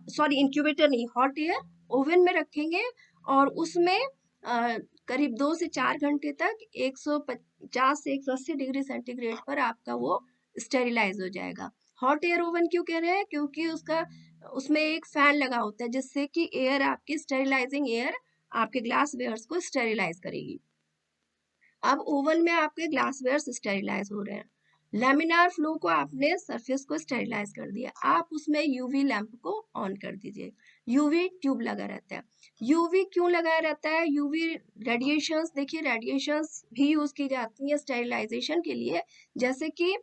सॉरी इंक्यूबेटर नहीं, हॉट एयर ओवन में रखेंगे और उसमें करीब 2 से 4 घंटे तक 150 से 180 डिग्री सेंटीग्रेड पर आपका वो स्टेरिलाइज हो जाएगा। हॉट एयर ओवन क्यों कह रहे हैं? क्योंकि उसमें एक फैन लगा होता है जिससे कि एयर आपकी स्टेरिलाइजिंग एयर आपके ग्लास वेयर्स को स्टेरिलाइज करेगी। अब ओवन में आपके ग्लासवेयर स्टेरिलाइज हो रहे हैं। लेमिनार फ्लो को आपने सरफेस को स्टेरिलाइज कर दिया। आप उसमें यूवी लैंप को ऑन कर दीजिए। यूवी ट्यूब लगा रहता है। यूवी क्यों लगाया रहता है? यूवी रेडिएशंस, देखिए रेडिएशंस भी यूज की जाती है स्टेरिलाइजेशन के लिए, जैसे कि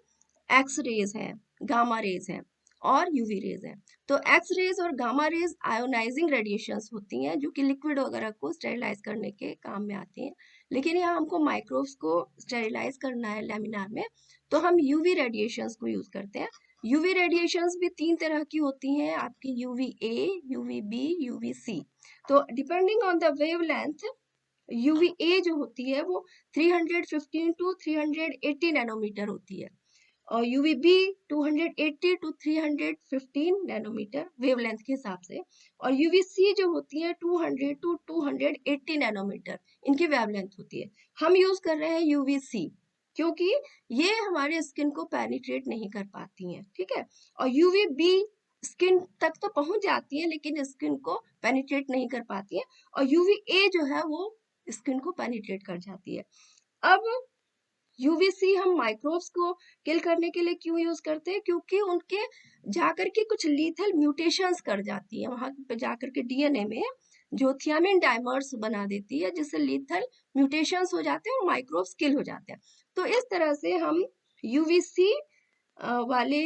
एक्स रेज है, गामा रेज है और यूवी रेज है। तो एक्स रेज और गामा रेज आयोनाइजिंग रेडिएशंस होती हैं जो कि लिक्विड वगैरह को स्टेरिलाइज करने के काम में आती हैं। लेकिन यहाँ हमको माइक्रोब्स को स्टेरिलाइज करना है लेमिनार में, तो हम यूवी रेडिएशंस को यूज करते हैं। यूवी रेडिएशंस भी 3 तरह की होती हैं आपकी, UV A, UV B, UV C. तो depending on the wavelength, UV A जो होती है वो 315 टू 380 नैनोमीटर होती है और UV B 280 to 315 nanometre wavelength के हिसाब से, और यूवी सी जो होती है 200 टू 280 नैनोमीटर इनकी वेवलेंथ होती है। हम यूज कर रहे हैं यूवी सी क्योंकि ये हमारे स्किन को पेनिट्रेट नहीं कर पाती हैं, ठीक है। और यूवी बी स्किन तक तो पहुंच जाती है लेकिन स्किन को पेनिट्रेट नहीं कर पाती है, और यूवी ए जो है वो स्किन को पेनिट्रेट कर जाती है। अब यूवीसी हम माइक्रोब्स को किल करने के लिए क्यों यूज करते हैं? क्योंकि उनके जाकर के कुछ लीथल म्यूटेशंस कर जाती है, वहां पे जाकर के डीएनए में जो थियामिन डाइमर्स बना देती है जिससे लीथल म्यूटेशंस हो जाते हैं और माइक्रोब्स किल हो जाते हैं। तो इस तरह से हम यूवीसी वाले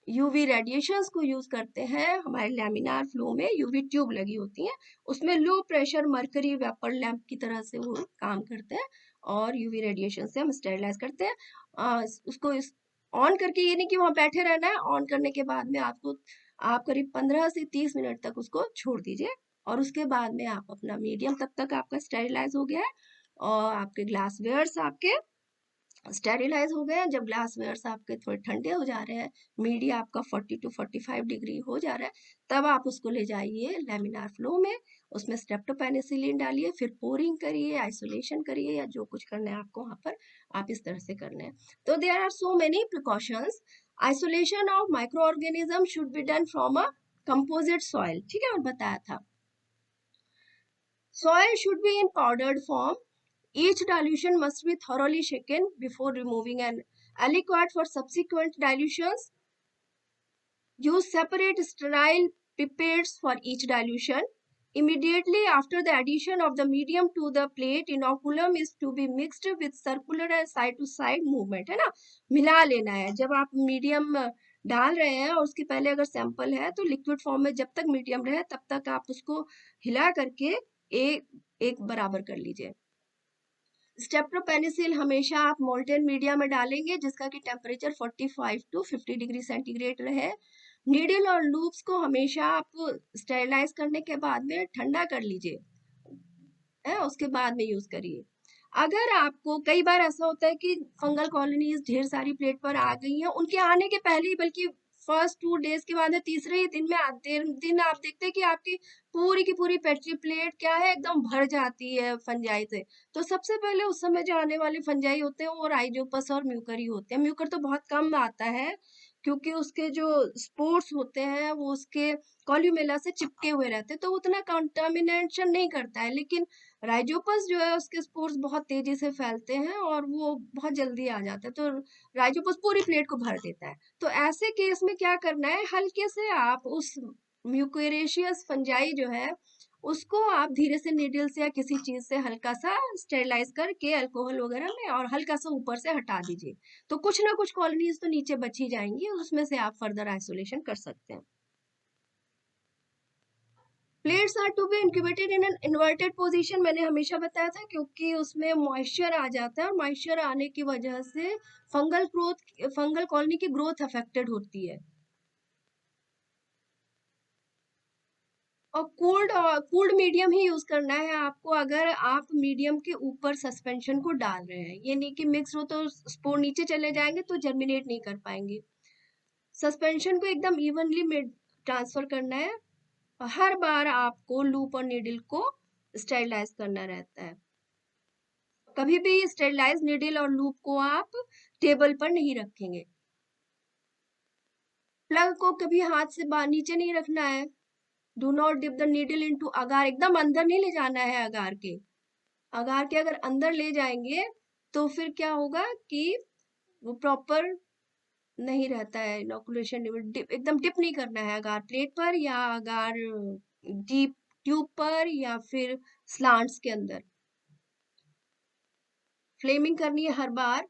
यूवी रेडिएशंस को यूज करते हैं। हमारे लैमिनार फ्लो में यूवी ट्यूब लगी होती हैं, उसमें low pressure mercury vapour lamp की तरह से वो काम करते हैं और यूवी रेडिएशन से हम स्टेरिलाइज करते हैं। उसको ऑन करके, ये नहीं कि वहां बैठे रहना है, ऑन करने के बाद में आप करीब 15 से 30 मिनट तक उसको छोड़ दीजिए और उसके बाद में आप अपना मीडियम, तब तक आपका स्टेरिलाइज हो गया है और आपके ग्लास वेयर्स आपके स्टेरिलाइज हो गए। जब ग्लास वेयर्स आपके थोड़े ठंडे हो जा रहे हैं, मीडिया आपका 40 टू 45 डिग्री हो जा रहा है, तब आप उसको ले जाइए लेमिनार फ्लो में, उसमें स्ट्रेप्टोपेनिसिलिन डालिए, फिर पोरिंग करिए, आइसोलेशन करिए, या जो कुछ करना है आपको वहां पर आप इस तरह से करना है। तो there are so many precautions. Isolation of microorganism should be done from a composite soil, ठीक है, और बताया था। Soil should be in powdered form. Each dilution must be thoroughly shaken before removing and aliquot for subsequent dilutions. Use separate sterile pipettes for each dilution. Immediately after the addition of the medium to the plate, inoculum is to be mixed with circular and side to side movement, है ना, मिला लेना है। जब आप मीडियम डाल रहे हैं और उसके पहले अगर सैंपल है तो लिक्विड फॉर्म में जब तक मीडियम रहे तब तक आप उसको हिला करके एक बराबर कर लीजिए। स्टेप्टोपेनिसिल हमेशा आप मोल्टेन मीडिया में डालेंगे जिसका कि टेम्परेचर 45 टू 50 डिग्री सेंटीग्रेड रहे। नीडल और लूप्स को हमेशा आप स्टेरिलाइज करने के बाद में ठंडा कर लीजिए, उसके बाद में यूज करिए। अगर आपको, कई बार ऐसा होता है कि फंगल कॉलोनीज ढेर सारी प्लेट पर आ गई हैं, उनके आने के पहले ही, बल्कि फर्स्ट 2 डेज के बाद, तीसरे ही दिन में दिन आप देखते हैं कि आपकी पूरी की पूरी पेट्री प्लेट क्या है, एकदम भर जाती है फंजाई से। तो सबसे पहले उस समय जो आने वाले फंजाई होते हैं वो राइजोपस और म्यूकर ही होते हैं। म्यूकर तो बहुत कम आता है क्योंकि उसके जो स्पोर्स होते हैं वो उसके कॉल्यूमेला से चिपके हुए रहते हैं, तो उतना कंटामिनेशन नहीं करता है। लेकिन राइजोपस जो है उसके स्पोर्स बहुत तेजी से फैलते हैं और वो बहुत जल्दी आ जाता है, तो राइजोपस पूरी प्लेट को भर देता है। तो ऐसे केस में क्या करना है, हल्के से आप उस म्यूकोरेशियस फंजाई जो है उसको आप धीरे से नीडल से या किसी चीज से हल्का सा स्टेरिलाइज करके अल्कोहल वगैरह में और हल्का सा ऊपर से हटा दीजिए, तो कुछ ना कुछ कॉलोनीज तो नीचे बच ही जाएंगी, उसमें से आप फर्दर आइसोलेशन कर सकते हैं। Plates are to be incubated in an inverted position, मैंने हमेशा बताया था, क्योंकि उसमें मॉइस्चर आ जाता है और मॉइस्चर आने की वजह से फंगल कॉलोनी की ग्रोथ अफेक्टेड होती है। और कूल्ड मीडियम ही यूज करना है आपको, अगर आप मीडियम के ऊपर सस्पेंशन को डाल रहे हैं। ये नहीं कि मिक्स हो तो स्पोर नीचे चले जाएंगे तो जर्मिनेट नहीं कर पाएंगे। सस्पेंशन को एकदम इवनली ट्रांसफर करना है। हर बार आपको लूप और नीडल को स्टेरिलाइज करना रहता है। कभी भी स्टेरिलाइज नीडल और लूप को आप टेबल पर नहीं रखेंगे। प्लग को कभी हाथ से नीचे नहीं रखना है। Do not dip the needle into agar, एकदम अंदर नहीं ले जाना है अगार के। अगार के अगर अंदर ले जाएंगे तो फिर क्या होगा कि वो प्रॉपर नहीं रहता है इनोकुलेशन। एकदम डिप नहीं करना है अगार प्लेट पर या अगार डीप ट्यूब पर या फिर स्लांट्स के अंदर। फ्लेमिंग करनी है हर बार।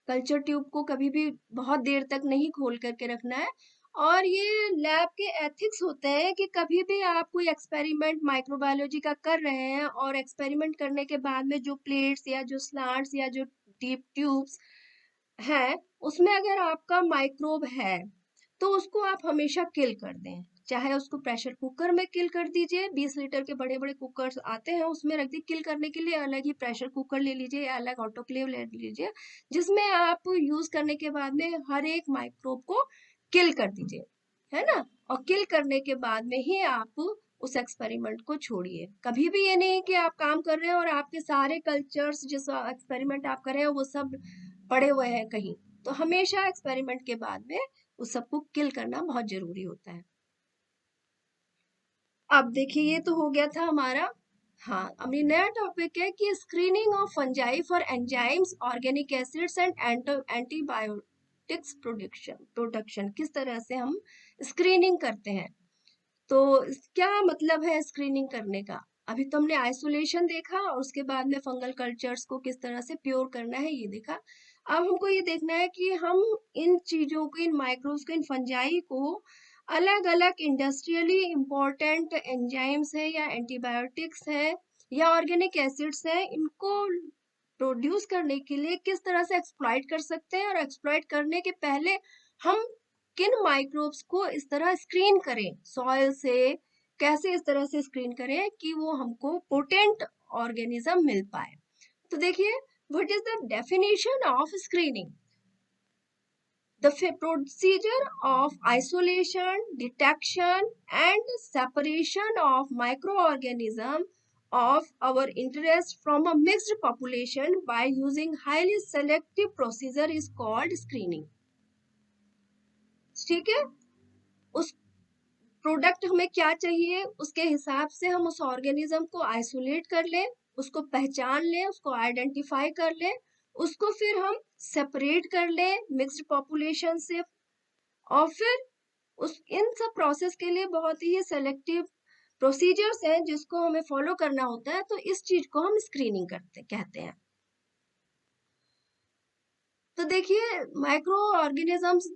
कल्चर ट्यूब को कभी भी बहुत देर तक नहीं खोल करके रखना है। और ये लैब के एथिक्स होते हैं कि कभी भी आप कोई एक्सपेरिमेंट माइक्रोबायोलॉजी का कर रहे हैं और एक्सपेरिमेंट करने के बाद में जो प्लेट्स या जो स्लांट्स या जो डीप ट्यूब्स है उसमें अगर आपका माइक्रोब है तो उसको आप हमेशा किल कर दें। चाहे उसको प्रेशर कुकर में किल कर दीजिए, 20 लीटर के बड़े बड़े कुकर्स आते हैं उसमें रख दी। किल करने के लिए अलग ही प्रेशर कुकर ले लीजिए या अलग ऑटोक्लेव ले लीजिए, जिसमें आप यूज करने के बाद में हर एक माइक्रोब को किल कर दीजिए, है ना। और किल करने के बाद में ही आप उस एक्सपेरिमेंट को छोड़िए। कभी भी ये नहीं कि आप काम कर रहे हैं और आपके सारे कल्चर्स जिस एक्सपेरिमेंट आप कर रहे हैं वो सब पड़े हुए हैं कहीं। तो हमेशा एक्सपेरिमेंट के बाद में उस सबको किल करना बहुत जरूरी होता है। अब देखिए ये तो हो गया था हमारा। हाँ, अब ये नया टॉपिक है कि screening of fungi for enzymes, organic acids and antibiotics production किस तरह से हम स्क्रीनिंग करते हैं। तो क्या मतलब है स्क्रीनिंग करने का। अभी तो हमने आइसोलेशन देखा और उसके बाद में फंगल कल्चर्स को किस तरह से प्योर करना है ये देखा। अब हमको ये देखना है कि हम इन चीजों को, इन माइक्रोब्स को, इन फंजाई को अलग अलग इंडस्ट्रियली इम्पोर्टेंट एंजाइम्स है या एंटीबायोटिक्स है या ऑर्गेनिक एसिड्स है, इनको प्रोड्यूस करने के लिए किस तरह से एक्सप्लॉइट कर सकते हैं। और एक्सप्लॉइट करने के पहले हम किन माइक्रोब्स को इस तरह स्क्रीन करें सॉइल से, कैसे इस तरह से स्क्रीन करें कि वो हमको पोटेंट ऑर्गेनिज्म मिल पाए। तो देखिए, what is the definition of screening. The procedure of isolation, detection and separation of microorganisms of our interest from a mixed population by using highly selective procedure is called screening. ठीक है, उस प्रोडक्ट हमें क्या चाहिए उसके हिसाब से हम उस ऑर्गेनिज्म को आइसोलेट कर लें, उसको पहचान लें, उसको आइडेंटिफाई कर लें, उसको फिर हम सेपरेट कर लें मिक्स्ड पॉपुलेशन से। और फिर उस इन सब प्रोसेस के लिए बहुत ही सेलेक्टिव प्रोसीजर्स हैं जिसको हमें फॉलो करना होता है। तो इस चीज को हम स्क्रीनिंग कहते हैं। तो देखिए, माइक्रो ऑर्गेनिजम्स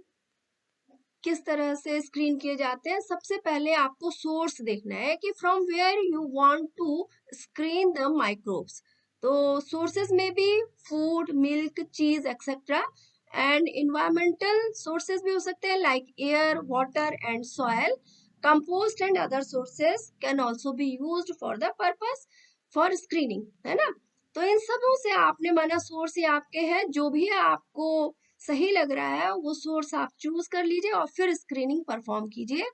किस तरह से स्क्रीन किए जाते हैं। सबसे पहले आपको सोर्स देखना है कि from where you want to screen the microbes. तो सोर्सेज में भी food, milk, cheese etcetera, and environmental sources भी हो सकते हैं like air, water and soil. Compost and other sources can also be used for the purpose for screening, है ना। तो इन सबों से आपने माना सोर्स ही आपके हैं, जो भी आपको सही लग रहा है वो सोर्स आप चूज कर लीजिए और फिर स्क्रीनिंग परफॉर्म कीजिए।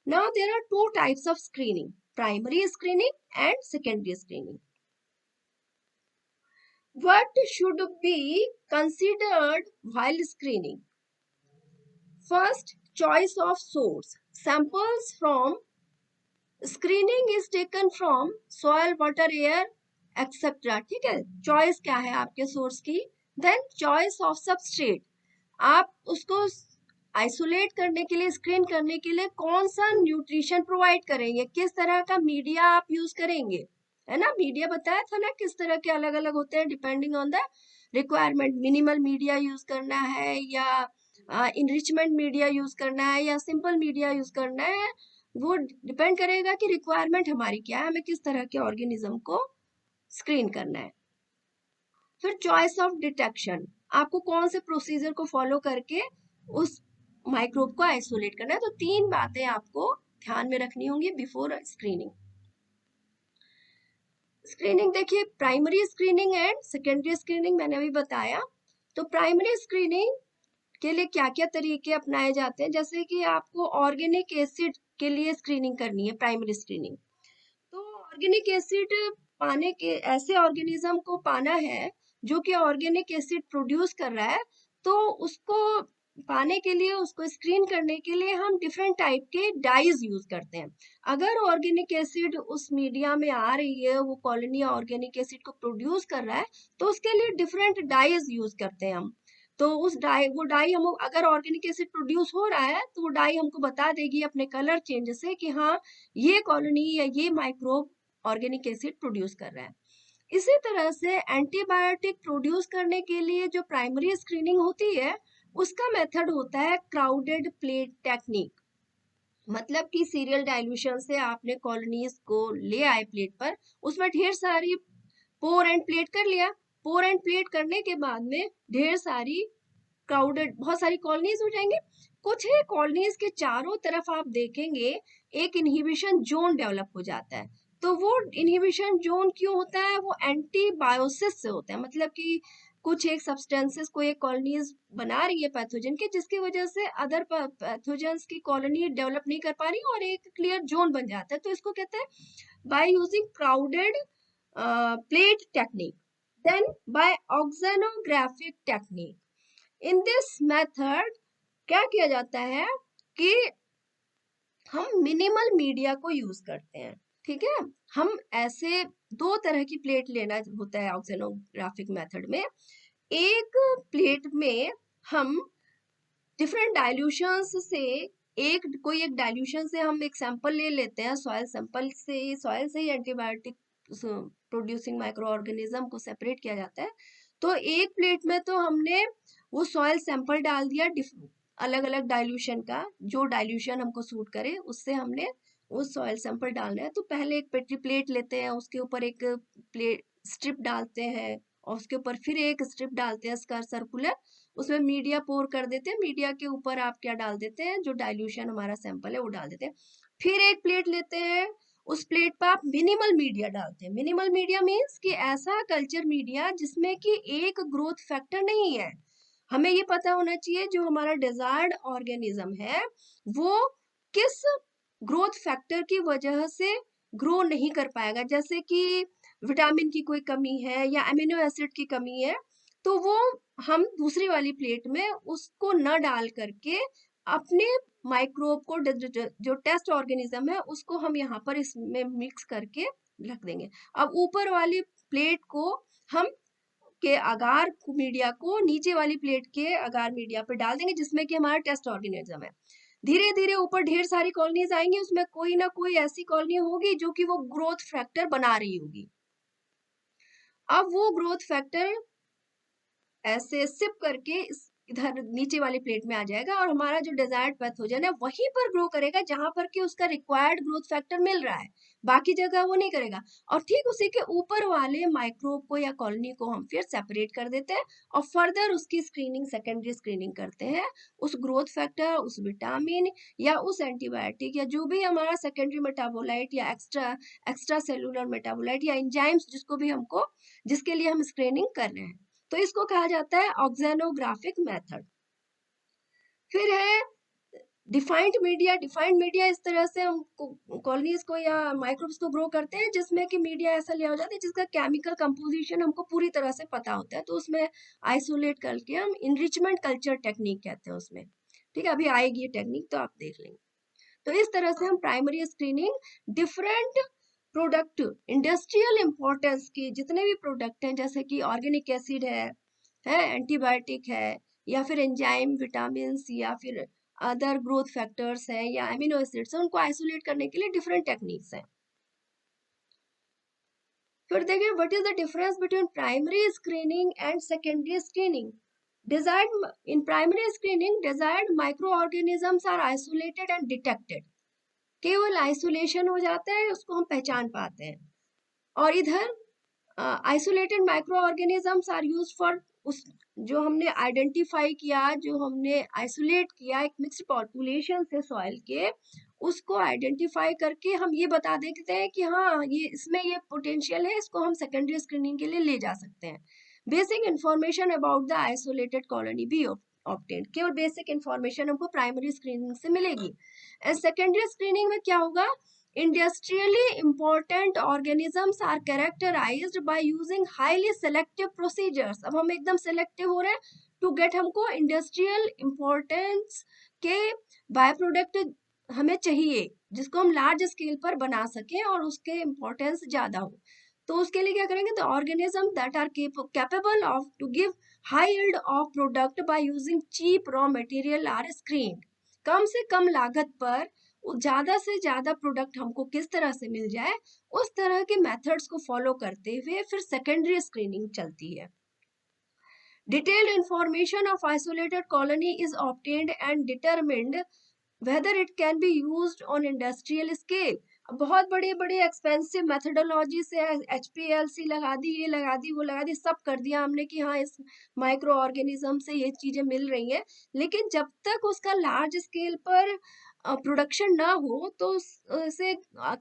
Now there are two types of screening, primary screening and secondary screening. What should be considered while screening? First, choice of source. Samples from screening is taken from soil, water, air, etc. ठीक है, चॉइस क्या है आपके सोर्स की। देन चॉइस ऑफ सबस्ट्रेट, आप उसको आइसोलेट करने के लिए, स्क्रीन करने के लिए कौन सा न्यूट्रिशन प्रोवाइड करेंगे, किस तरह का मीडिया आप यूज करेंगे, है ना। मीडिया बताया था ना किस तरह के अलग अलग होते हैं depending on the requirement. Minimal media use करना है या इनरिचमेंट मीडिया यूज करना है या सिंपल मीडिया यूज करना है, वो डिपेंड करेगा कि रिक्वायरमेंट हमारी क्या है, हमें किस तरह के ऑर्गेनिज्म को स्क्रीन करना है। फिर चॉइस ऑफ डिटेक्शन, आपको कौन से प्रोसीजर को फॉलो करके उस माइक्रोब को आइसोलेट करना है। तो 3 बातें आपको ध्यान में रखनी होंगी बिफोर स्क्रीनिंग। स्क्रीनिंग देखिए, primary screening and secondary screening मैंने अभी बताया। तो प्राइमरी स्क्रीनिंग के लिए क्या क्या तरीके अपनाए जाते हैं, जैसे कि आपको ऑर्गेनिक एसिड के लिए स्क्रीनिंग करनी है, प्राइमरी स्क्रीनिंग। तो ऑर्गेनिक एसिड पाने के, ऐसे ऑर्गेनिज्म को पाना है जो कि ऑर्गेनिक एसिड प्रोड्यूस कर रहा है, तो उसको पाने के लिए, उसको स्क्रीन करने के लिए हम डिफरेंट टाइप के डाइज यूज करते हैं। अगर ऑर्गेनिक एसिड उस मीडिया में आ रही है, वो कॉलोनी ऑर्गेनिक एसिड को प्रोड्यूस कर रहा है, तो उसके लिए डिफरेंट डाइज यूज करते हैं हम। तो वो डाई हम, अगर ऑर्गेनिक एसिड प्रोड्यूस हो रहा है तो वो डाई हमको बता देगी अपने कलर चेंज से कि हाँ, ये कॉलोनी या ये माइक्रोब ऑर्गेनिक एसिड प्रोड्यूस कर रहा है। इसी तरह से एंटीबायोटिक प्रोड्यूस करने के लिए जो प्राइमरी स्क्रीनिंग होती है, उसका मेथड होता है क्राउडेड प्लेट टेक्निक। मतलब कि सीरियल डाइल्यूशन से आपने कॉलोनीज को ले आए प्लेट पर, उसमें ढेर सारी पोर एंड प्लेट कर लिया। पोर एंड प्लेट करने के बाद में ढेर सारी क्राउडेड, बहुत सारी कॉलोनीज हो जाएंगे। कुछ ही कॉलोनीज के चारों तरफ आप देखेंगे एक इनहिबिशन जोन डेवलप हो जाता है। तो वो इनहिबिशन जोन क्यों होता है? वो एंटीबायोसिस से होता है। मतलब कि कुछ एक सब्सटेंसेस को एक कॉलोनीज बना रही है पैथोजन के, जिसकी वजह से अदर पैथोजेंस की कॉलोनी डेवलप नहीं कर पा रही और एक क्लियर जोन बन जाता है। तो इसको कहते हैं by using crowded plate technique. Then by auxanographic technique. In this method क्या किया जाता है कि हम मिनिमल मीडिया को यूज करते हैं। ठीक है, हम ऐसे 2 तरह की प्लेट लेना होता है ऑक्सेनोग्राफिक मेथड में। एक प्लेट में हम डिफरेंट डाइल्यूशंस से, एक डाइल्यूशन से हम एक सैंपल ले लेते हैं, सॉइल सैंपल से, सॉइल से ही एंटीबायोटिक प्रोड्यूसिंग माइक्रो ऑर्गेनिज्म को सेपरेट किया जाता है। तो एक प्लेट में तो हमने वो सॉइल सैंपल डाल दिया अलग अलग डाइल्यूशन का, जो डाइल्यूशन हमको सूट करे उससे हमने वो सॉइल सैंपल डालना है। तो पहले एक पेट्री प्लेट लेते हैं, उसके ऊपर एक प्लेट स्ट्रिप डालते हैं, और उसके ऊपर फिर एक स्ट्रिप डालते हैं सर्कुलर, उसमें मीडिया पोर कर देते हैं। मीडिया के ऊपर आप क्या डाल देते हैं, जो डाइल्यूशन हमारा सैंपल है वो डाल देते हैं। फिर एक प्लेट लेते हैं, उस प्लेट पर आप मिनिमल मीडिया डालते हैं। मिनिमल मीडिया मीन्स कि ऐसा कल्चर मीडिया जिसमें कि एक ग्रोथ फैक्टर नहीं है। हमें ये पता होना चाहिए जो हमारा डिजायर्ड ऑर्गेनिज्म है वो किस ग्रोथ फैक्टर की वजह से ग्रो नहीं कर पाएगा। जैसे कि विटामिन की कोई कमी है या अमीनो एसिड की कमी है, तो वो हम दूसरी वाली प्लेट में उसको न डाल करके अपने माइक्रोब को, जो टेस्ट ऑर्गेनिज्म है उसको हम यहाँ पर इसमें मिक्स करके रख देंगे। अब ऊपर वाली प्लेट को हम के अगार मीडिया को नीचे वाली प्लेट के अगार मीडिया पर डाल देंगे, जिसमें कि हमारा टेस्ट ऑर्गेनिज्म है। धीरे धीरे ऊपर ढेर सारी कॉलोनीज आएंगी, उसमें कोई ना कोई ऐसी कॉलोनी होगी जो कि वो ग्रोथ फैक्टर बना रही होगी। अब वो ग्रोथ फैक्टर ऐसे सिप करके इधर नीचे वाली प्लेट में आ जाएगा और हमारा जो डिजायर्ड पैथोजन है वहीं पर ग्रो करेगा जहां पर कि उसका रिक्वायर्ड ग्रोथ फैक्टर मिल रहा है, बाकी जगह वो नहीं करेगा। और ठीक उसी के ऊपर वाले माइक्रोब को या कॉलोनी को हम फिर सेपरेट कर देते हैं और फर्दर उसकी स्क्रीनिंग, सेकेंडरी स्क्रीनिंग करते हैं उस ग्रोथ फैक्टर, उस विटामिन या उस एंटीबायोटिक या जो भी हमारा सेकेंडरी मेटाबोलाइट या एक्स्ट्रा सेलुलर मेटाबोलाइट या एंजाइम्स जिसको भी हमको, जिसके लिए हम स्क्रीनिंग कर रहे हैं। तो इसको कहा जाता है ऑक्सेनोग्राफिक मेथड। फिर है डिफाइंड मीडिया। डिफाइंड मीडिया इस तरह से हम कॉलोनीज को या माइक्रोब्स को ग्रो करते हैं जिसमें कि मीडिया ऐसा लिया हो जाता है जिसका केमिकल कंपोजिशन हमको पूरी तरह से पता होता है। तो उसमें आइसोलेट करके हम इनरिचमेंट कल्चर टेक्निक कहते हैं उसमें। ठीक है, अभी आएगी ये टेक्निक तो आप देख लेंगे। तो इस तरह से हम primary screening different product, industrial importance के जितने भी प्रोडक्ट हैं, जैसे कि ऑर्गेनिक एसिड है एंटीबायोटिक है, या फिर एंजाइम, विटामिन या फिर अदर ग्रोथ फैक्टर्स हैं या एमिनो एसिड्स हैं, उनको आइसोलेट करने के लिए डिफरेंट टेक्निक्स हैं। फिर देखिए what is the difference between primary screening and secondary screening. In primary screening, desired microorganisms are isolated and detected. केवल आइसोलेशन हो जाता है, उसको हम पहचान पाते हैं। और इधर isolated microorganisms are use for उस जो हमने आइडेंटिफाई किया, जो हमने आइसोलेट किया एक मिक्स्ड पॉपुलेशन से सॉइल के, उसको आइडेंटिफाई करके हम ये बता देते हैं कि हाँ ये इसमें ये पोटेंशियल है, इसको हम सेकेंडरी स्क्रीनिंग के लिए ले जा सकते हैं। Basic information about the isolated colony भी ऑब्टेन्ड, केवल बेसिक इंफॉर्मेशन हमको प्राइमरी स्क्रीनिंग से मिलेगी। एंड सेकेंडरी स्क्रीनिंग में क्या होगा, industrially important organisms are characterized by using highly selective procedures। अब हम एकदम सेलेक्टिव हो रहे हैं टू गेट हमको इंडस्ट्रियल इंपॉर्टेंस के बाय प्रोडक्ट हमें चाहिए, जिसको हम लार्ज स्केल पर बना सकें और उसके इम्पोर्टेंस ज्यादा हो। तो उसके लिए क्या करेंगे, the organism that are capable of to give high yield of product by using cheap raw material are screened. कम से कम लागत पर ज्यादा से ज्यादा प्रोडक्ट हमको किस तरह से मिल जाए, उस तरह के मेथड्स को फॉलो करते हुए फिर सेकेंडरी स्क्रीनिंग चलती है। Detailed information of isolated colony is obtained and determined whether it can be used on industrial scale। बहुत बड़ी बड़ी एक्सपेंसिव मेथडोलॉजी से HPLC लगा दी, ये लगा दी, वो लगा दी, सब कर दिया हमने कि हाँ इस माइक्रो ऑर्गेनिज्म से ये चीजें मिल रही हैं, लेकिन जब तक उसका लार्ज स्केल पर प्रोडक्शन ना हो तो उससे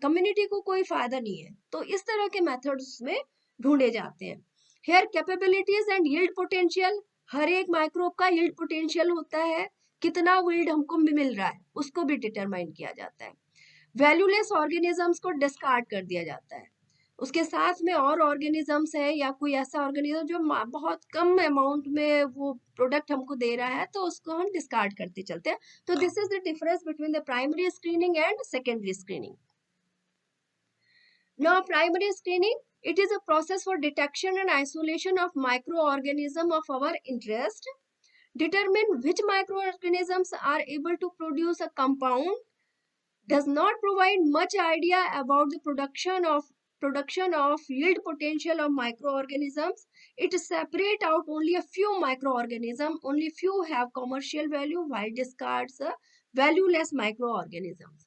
कम्युनिटी को कोई फायदा नहीं है। तो इस तरह के मेथड्स में ढूंढे जाते हैं। Their capabilities and yield potential, हर एक माइक्रोब का यील्ड पोटेंशियल होता है, कितना यील्ड हमको मिल रहा है उसको भी डिटरमाइन किया जाता है। वैल्यूलेस ऑर्गेनिजम्स को डिस्कार्ड कर दिया जाता है, उसके साथ में और ऑर्गेनिजम्स है या कोई ऐसा ऑर्गेनिज्म जो बहुत कम अमाउंट में वो प्रोडक्ट हमको दे रहा है, तो उसको हम डिस्कार्ड करते चलते हैं। तो this is the difference between the primary screening and secondary screening. Now primary screening, it is a process for detection and isolation of microorganism of our interest. Determine which microorganisms are able to produce a compound, does not provide much idea about the production of yield potential of microorganisms. It separate out only a few microorganisms, only few have commercial value while discards valueless microorganisms.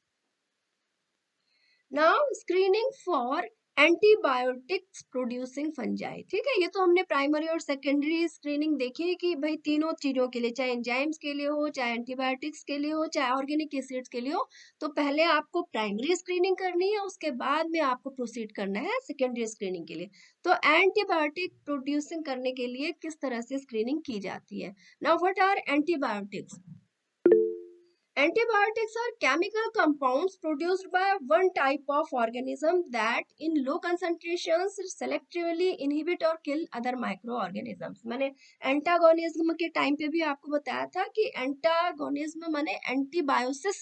Now screening for antibiotics producing fungi. ठीक है, ये तो हमने प्राइमरी और सेकेंडरी स्क्रीनिंग देखी कि भाई तीनों चीजों के लिए, चाहे एंजाइम्स के लिए हो, चाहे एंटीबायोटिक्स के लिए हो, चाहे ऑर्गेनिक एसिड्स के लिए हो, तो पहले आपको प्राइमरी स्क्रीनिंग करनी है, उसके बाद में आपको प्रोसीड करना है सेकेंडरी स्क्रीनिंग के लिए। तो एंटीबायोटिक प्रोड्यूसिंग करने के लिए किस तरह से स्क्रीनिंग की जाती है। Now what are antibiotics? Antibiotics are chemical compounds produced by one type of organism that in low concentrations selectively inhibit or kill other microorganisms। मैंने एंटागोनिज्म के टाइम पे भी आपको बताया था कि एंटागोनिज्म माने एंटीबायोसिस,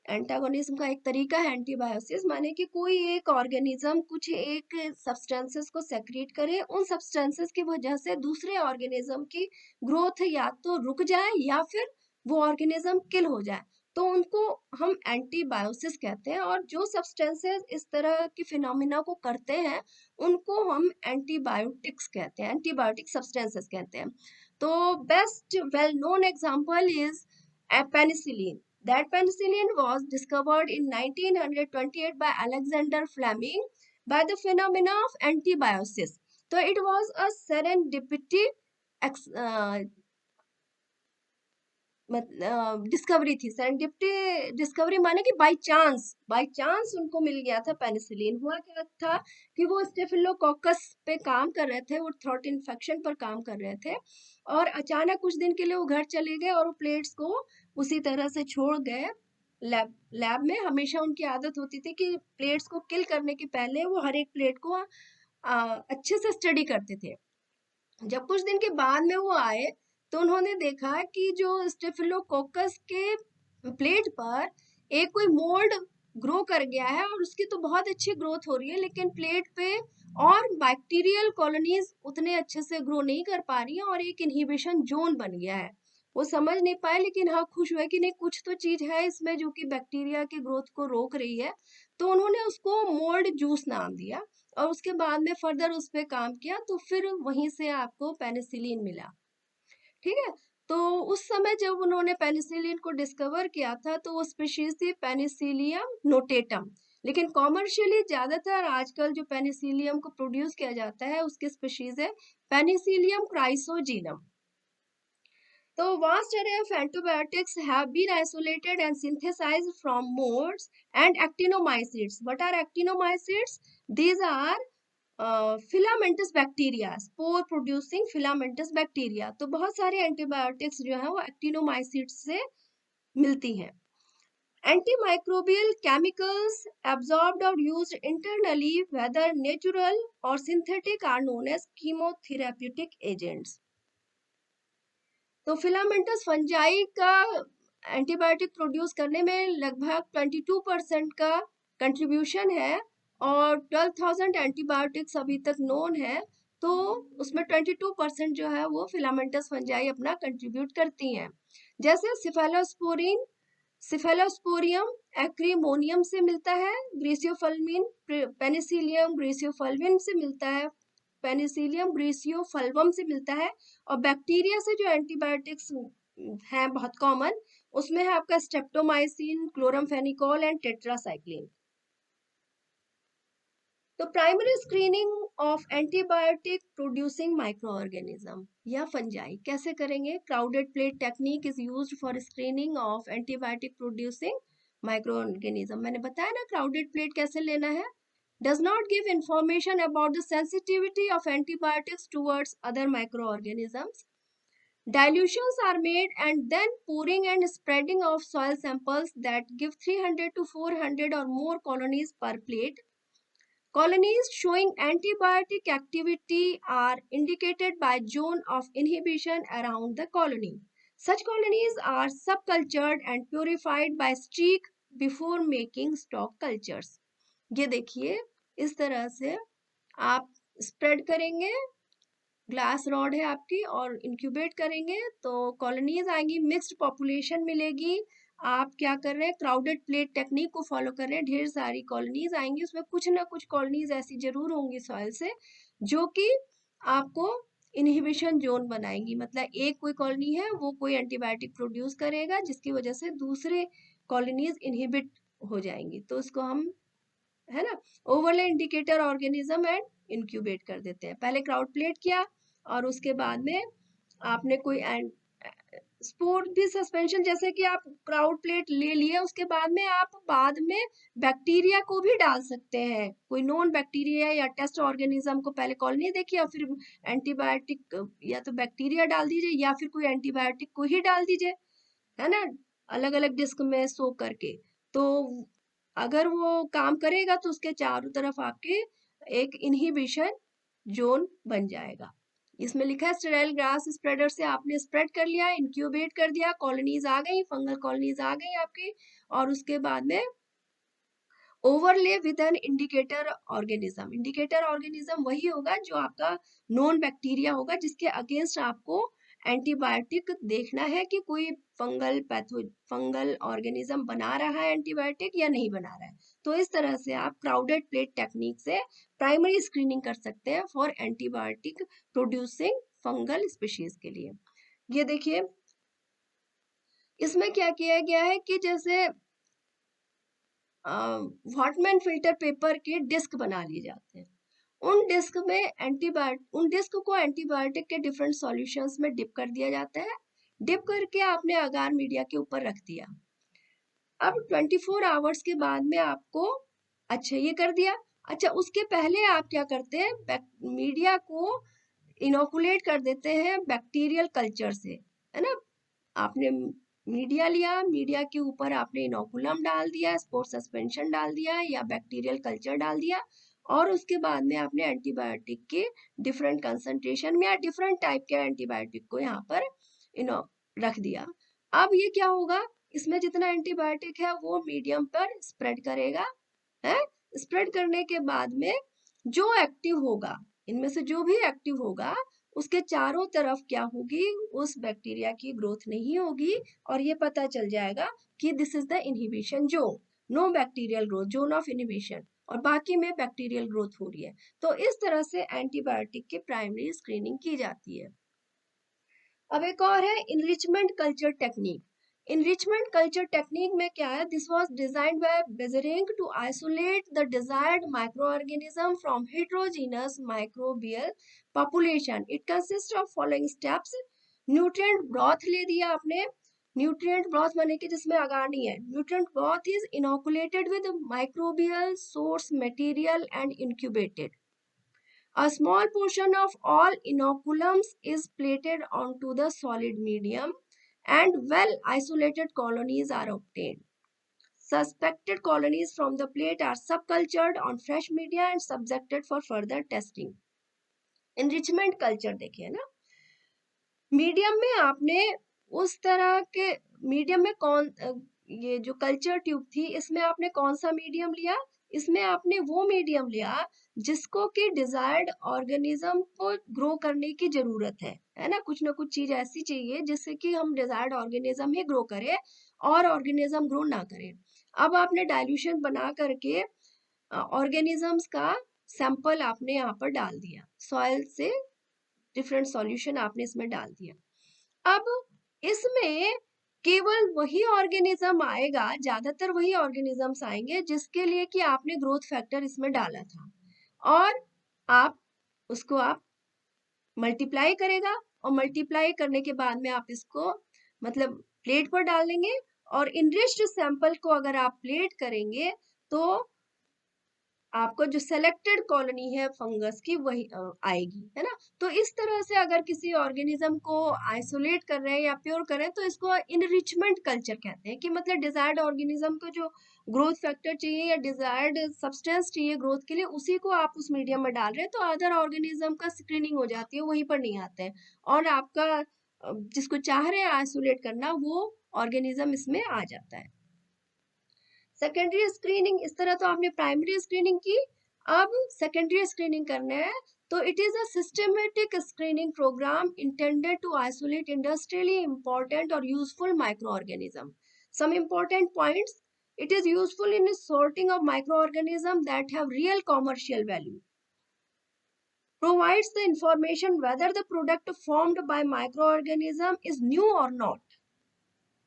एंटागोनिज्म का एक तरीका है एंटीबायोसिस, माने कि कोई एक ऑर्गेनिज्म कुछ एक सब्सटेंसेस को सेक्रेट करे, उन सब्सटेंसेस की वजह से दूसरे ऑर्गेनिज्म की ग्रोथ या तो रुक जाए या फिर वो ऑर्गेनिज्म किल हो जाए, तो उनको हम एंटीबायोसिस कहते हैं। और जो सब्सटेंसेस इस तरह की फिनोमिना को करते हैं उनको हम एंटीबायोटिक्स कहते हैं, एंटीबायोटिक सब्सटेंसेस कहते हैं। तो best well known example is penicillin. That penicillin was discovered in 1928 by Alexander Fleming by the phenomena of antibiosis। तो it was a serendipity discovery थी। सेरेंडिपिटी डिस्कवरी माने कि बाय चांस उनको मिल गया था पेनिसिलिन। हुआ क्या था कि वो स्टेफिलोकोकस पे काम कर रहे थे, वो थ्रोट इन्फेक्शन पर काम कर रहे थे, और अचानक कुछ दिन के लिए वो घर चले गए और वो प्लेट्स को उसी तरह से छोड़ गए। लैब में हमेशा उनकी आदत होती थी कि प्लेट्स को किल करने के पहले वो हर एक प्लेट को अच्छे से स्टडी करते थे। जब कुछ दिन के बाद में वो आए तो उन्होंने देखा कि जो स्टेफिलोकोकस के प्लेट पर एक कोई मोल्ड ग्रो कर गया है, और उसकी तो बहुत अच्छी ग्रोथ हो रही है, लेकिन प्लेट पे और बैक्टीरियल कॉलोनीज उतने अच्छे से ग्रो नहीं कर पा रही है और एक इनहिबिशन जोन बन गया है। वो समझ नहीं पाए, लेकिन हाँ खुश हुए कि नहीं कुछ तो चीज है इसमें जो कि बैक्टीरिया की ग्रोथ को रोक रही है। तो उन्होंने उसको मोल्ड जूस नाम दिया और उसके बाद में फर्दर उस पर काम किया, तो फिर वहीं से आपको पेनिसिलिन मिला। ठीक है, तो उस समय जब उन्होंने पेनिसिलिन को डिस्कवर किया था तो वो स्पीशीज थी पेनिसिलियम नोटेटम, लेकिन कॉमर्शियली ज्यादातर आजकल जो पेनिसिलियम को प्रोड्यूस किया जाता है उसकी स्पीशीज है Penicillium क्राइसोजीनम. So vast array of antibiotics have been isolated and synthesized from modes and actinomycetes. What are actinomycetes? These are filamentous bacteria, spore producing filamentous bacteria. तो बहुत सारे एंटीबायोटिक्स जो है वो एक्टिनोमाइसिट्स से मिलती हैं. Antimicrobial chemicals absorbed or used internally, whether natural or synthetic, are known as chemotherapeutic agents. तो फिलामेंटस फंजाई का एंटीबायोटिक प्रोड्यूस करने में लगभग 22% का कंट्रीब्यूशन है और 12,000 एंटीबायोटिक्स अभी तक नोन है. तो उसमें 22% जो है वो फिलामेंटस फंजाई अपना कंट्रीब्यूट करती हैं. जैसे सिफेलोस्पोरिन, सिफेलोस्पोरियम एक्रीमोनियम से मिलता है, ग्रीसियोफल्मिन पेनिसिलियम ग्रीसियोफल्विन से मिलता है, पेनिसिलियम ग्रीसियोफल्वम से मिलता है. और बैक्टीरिया से जो एंटीबायोटिक्स हैं बहुत कॉमन, उसमें है आपका स्ट्रेप्टोमाइसिन, क्लोरमफेनिकोल एंड टेट्रासाइक्लिन. तो primary screening of antibiotic producing micro organism या फंजाई कैसे करेंगे? Crowded plate technique is used for screening of antibiotic producing micro organism. मैंने बताया ना क्राउडेड प्लेट कैसे लेना है. Does not give information about the sensitivity of antibiotics towards other microorganisms. Dilutions are made and then pouring and spreading of soil samples that give 300 to 400 or more colonies per plate. Colonies showing antibiotic activity are indicated by zone of inhibition around the colony. Such colonies are subcultured and purified by streak before making stock cultures. ये देखिए इस तरह से आप स्प्रेड करेंगे, ग्लास रॉड है आपकी, और इंक्यूबेट करेंगे तो कॉलोनीज आएंगी, मिक्स्ड पॉपुलेशन मिलेगी. आप क्या कर रहे हैं? क्राउडेड प्लेट टेक्निक को फॉलो कर रहे हैं. ढेर सारी कॉलोनीज आएंगी, उसमें कुछ ना कुछ कॉलोनीज ऐसी जरूर होंगी सॉइल से जो कि आपको इनहिबिशन जोन बनाएंगी. मतलब एक कोई कॉलोनी है वो कोई एंटीबायोटिक प्रोड्यूस करेगा जिसकी वजह से दूसरे कॉलोनीज इनहिबिट हो जाएंगी. तो उसको हम, है ना, overlay indicator organism and incubate कर देते हैं. पहले क्राउड प्लेट किया और उसके बाद में आपने कोई स्पोर भी सस्पेंशन, जैसे कि आप क्राउड प्लेट ले लिए उसके बाद में आप बाद में बैक्टीरिया को भी डाल सकते हैं. कोई नॉन बैक्टीरिया या टेस्ट ऑर्गेनिज्म को पहले कॉलोनी देखिए और फिर एंटीबायोटिक या तो बैक्टीरिया डाल दीजिए या फिर कोई एंटीबायोटिक को ही डाल दीजिए, है ना, अलग अलग डिस्क में सो करके. तो अगर वो काम करेगा तो उसके चारों तरफ आपके एक इनहिबिशन जोन बन जाएगा. इसमें लिखा है स्टेराइल ग्रास स्प्रेडर से आपने स्प्रेड कर लिया, इंक्यूबेट कर दिया, कॉलोनीज आ गई, फंगल कॉलोनीज आ गई आपकी. और उसके बाद में overlay with an indicator organism. Indicator organism वही होगा जो आपका नॉन बैक्टीरिया होगा जिसके अगेंस्ट आपको एंटीबायोटिक देखना है कि कोई फंगल ऑर्गेनिज्म बना रहा है एंटीबायोटिक या नहीं बना रहा है. तो इस तरह से आप क्राउडेड प्लेट टेक्निक से प्राइमरी स्क्रीनिंग कर सकते हैं for antibiotic producing fungal species के लिए. ये देखिए इसमें क्या किया गया है कि जैसे वॉटमैन फिल्टर पेपर के डिस्क बना लिए जाते हैं. उन डिस्क को एंटीबायोटिक के डिफरेंट सॉल्यूशंस में डिप कर दिया जाता है. डिप करके आपने अगार मीडिया के ऊपर रख दिया. अब 24 आवर्स के बाद में आपको, अच्छा ये कर दिया, अच्छा उसके पहले आप क्या करते हैं? मीडिया को इनोकुलेट कर देते हैं बैक्टीरियल कल्चर से, है ना. आपने मीडिया लिया, मीडिया के ऊपर आपने इनोकुलम डाल दिया, स्पोर सस्पेंशन डाल दिया या बैक्टीरियल कल्चर डाल दिया और उसके बाद में आपने एंटीबायोटिक के डिफरेंट कंसंट्रेशन में या डिफरेंट टाइप के एंटीबायोटिक को यहाँ पर रख दिया. अब ये क्या होगा? इसमें जितना एंटीबायोटिक है वो मीडियम पर स्प्रेड करेगा, है. स्प्रेड करने के बाद में जो एक्टिव होगा, इनमें से जो भी एक्टिव होगा उसके चारों तरफ क्या होगी? उस बैक्टीरिया की ग्रोथ नहीं होगी और ये पता चल जाएगा कि this is the inhibition zone, no bacterial growth, zone of inhibition, और बाकी में बैक्टीरियल ग्रोथ हो रही है. तो इस तरह से एंटीबायोटिक की प्राइमरी स्क्रीनिंग की जाती है. अब एक और है enrichment culture technique. Enrichment culture technique में क्या है, this was designed by Beijerinck to isolate the desired microorganism from heterogeneous microbial population. It consist of following steps. Nutrient broth ले दिया आपने, न्यूट्रिएंट ब्रॉथ बने कि जिसमें अगार नहीं है। Nutrient broth is inoculated with microbial source material and incubated. A small portion of all inoculums is plated onto the solid medium and well isolated colonies are obtained. Suspected colonies from the plate are subcultured on fresh media and subjected for further testing. Enrichment culture देखिए ना, मीडियम में आपने उस तरह के मीडियम में ये जो कल्चर ट्यूब थी इसमें आपने कौन सा मीडियम लिया, इसमें आपने वो मीडियम लिया जिसको कि डिजायर्ड ऑर्गेनिज्म को ग्रो करने की जरूरत है ना, कुछ ना कुछ चीज ऐसी चाहिए जिससे कि हम डिजायर्ड ऑर्गेनिज्म ही ग्रो करें और ऑर्गेनिज्म ग्रो ना करें। अब आपने डाइल्यूशन बना करके ऑर्गेनिजम्स का सैंपल आपने यहाँ पर डाल दिया, सॉइल से डिफरेंट सॉल्यूशन आपने इसमें डाल दिया। अब इसमें केवल वही ऑर्गेनिज्म आएगा, ज्यादातर वही ऑर्गेनिजम्स आएंगे जिसके लिए कि आपने ग्रोथ फैक्टर इसमें डाला था, और आप उसको आप मल्टीप्लाई करेगा और मल्टीप्लाई करने के बाद में आप इसको मतलब प्लेट पर डाल देंगे और इनरिच्ड सैंपल को अगर आप प्लेट करेंगे तो आपको जो सेलेक्टेड कॉलोनी है फंगस की वही आएगी, है ना। तो इस तरह से अगर किसी ऑर्गेनिज्म को आइसोलेट कर रहे हैं या प्योर कर रहे हैं तो इसको इनरिचमेंट कल्चर कहते हैं, कि मतलब डिजायर्ड ऑर्गेनिज्म को जो ग्रोथ फैक्टर चाहिए या डिजायर्ड सब्सटेंस चाहिए ग्रोथ के लिए उसी को आप उस मीडियम में डाल रहे हैं, तो अदर ऑर्गेनिज्म का स्क्रीनिंग हो जाती है, वहीं पर नहीं आते हैं और आपका जिसको चाह रहे हैं आइसोलेट करना वो ऑर्गेनिज्म इसमें आ जाता है। सेकेंडरी स्क्रीनिंग, इस तरह तो आपने प्राइमरी स्क्रीनिंग की, अब सेकेंडरी स्क्रीनिंग करना है तो it is a systematic screening program intended to isolate industrially important और useful microorganism. Some important points, it is useful in sorting of microorganisms that have real commercial value, provides the information whether the product formed by microorganism is new or not,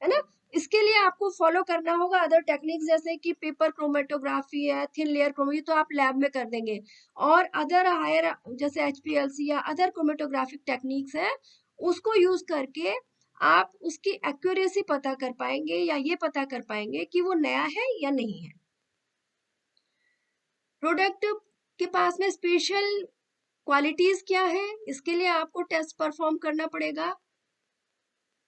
है ना। इसके लिए आपको फॉलो करना होगा अदर टेक्निक्स जैसे कि पेपर क्रोमेटोग्राफी है, थिन लेयर क्रोमेटोग्राफी, तो आप लैब में कर देंगे, और अदर हायर जैसे HPLC या अदर क्रोमेटोग्राफिक टेक्निक्स है उसको यूज करके आप उसकी एक्यूरेसी पता कर पाएंगे या ये पता कर पाएंगे कि वो नया है या नहीं है। प्रोडक्ट के पास में स्पेशल क्वालिटीज क्या है, इसके लिए आपको टेस्ट परफॉर्म करना पड़ेगा।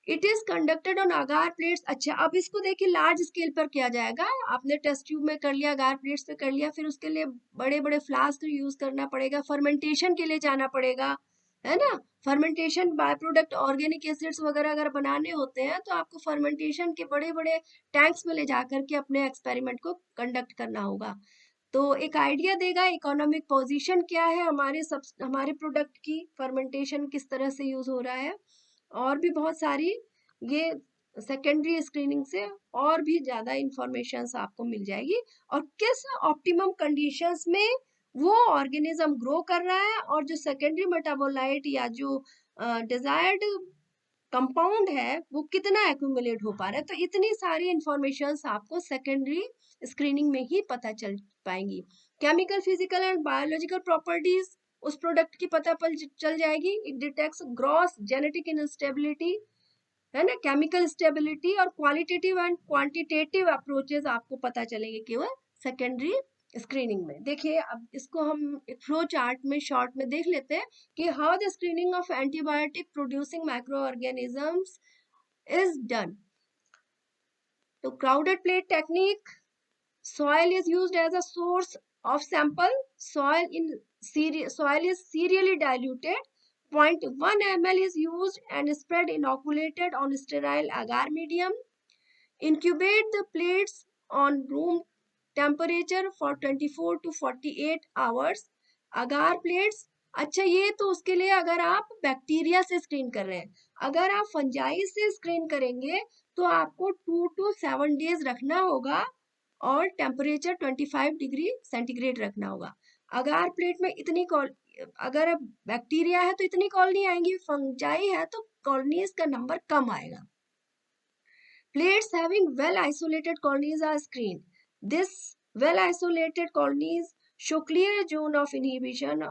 It is conducted on agar plates. अच्छा, अब इसको देखिए लार्ज स्केल पर किया जाएगा, आपने टेस्ट ट्यूब में कर लिया, अगार प्लेट्स पे कर लिया, फिर उसके लिए बड़े बड़े फ्लास्क यूज करना पड़ेगा, फर्मेंटेशन के लिए जाना पड़ेगा, है ना। Fermentation by product organic acids वगैरह अगर बनाने होते हैं तो आपको फर्मेंटेशन के बड़े बड़े टैंक्स में ले जाकर के अपने एक्सपेरिमेंट को कंडक्ट करना होगा। तो एक आइडिया देगा इकोनॉमिक पोजीशन क्या है हमारे प्रोडक्ट की, फर्मेंटेशन किस तरह से यूज हो रहा है, और भी बहुत सारी ये सेकेंडरी स्क्रीनिंग से और भी ज्यादा इंफॉर्मेशन आपको मिल जाएगी, और किस ऑप्टिमम कंडीशंस में वो ऑर्गेनिज्म ग्रो कर रहा है और जो सेकेंडरी मेटाबोलाइट या जो डिजायर्ड कंपाउंड है वो कितना एक्यूमुलेट हो पा रहा है। तो इतनी सारी इंफॉर्मेशन आपको सेकेंडरी स्क्रीनिंग में ही पता चल पाएंगी। Chemical, physical and biological properties उस प्रोडक्ट की पता चल जाएगी। It detects gross genetic instability, है ना, केमिकल स्टेबिलिटी, और क्वालिटेटिव एंड क्वांटिटेटिव अप्रोचेस आपको पता चलेंगे केवल सेकेंडरी स्क्रीनिंग में। देखिए अब इसको हम एक फ्लो चार्ट में शॉर्ट में देख लेते हैं कि how the screening of antibiotic producing micro organisms is done. तो crowded plate technique, soil is used as a source of sample, soil is serially diluted, 0.1 ml is used and spread inoculated on sterile agar medium. Incubate the plates on room temperature for 24 to 48 hours. agar plates, अच्छा ये तो उसके लिए अगर आप बैक्टीरिया से स्क्रीन कर रहे हैं, अगर आप फंजाई से स्क्रीन करेंगे तो आपको 2 to 7 डेज रखना होगा और टेम्परेचर 25 डिग्री सेंटीग्रेड रखना होगा। अगार प्लेट में इतनी अगर बैक्टीरिया है तो इतनी कॉलोनी आएंगी, फंजाई है तो कॉलोनीज का नंबर कम आएगा। Plates having well isolated colonies are screened. This well isolated colonies show clear zone of inhibition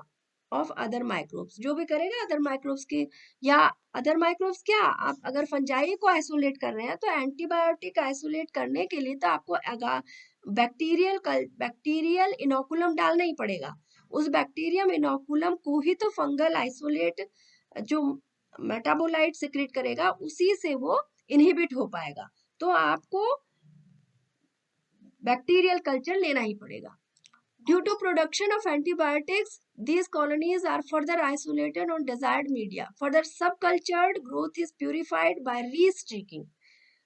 of other microbes. जो भी करेगा अदर माइक्रोब्स की, या अदर माइक्रोब्स क्या, आप अगर फंजाई को आइसोलेट कर रहे हैं तो एंटीबायोटिक आइसोलेट करने के लिए तो आपको बैक्टीरियल इनोकुलम डालना ही पड़ेगा। उस बैक्टीरियम इनोकुलम को ही तो फंगल आइसोलेट जो मेटाबोलाइट सिक्रेट करेगा उसी से वो इनहिबिट हो पाएगा। तो आपको बैक्टीरियल कल्चर लेना ही पड़ेगा। Due to production of antibiotics, these colonies are further isolated on desired media. Further subcultured growth is purified by restreaking.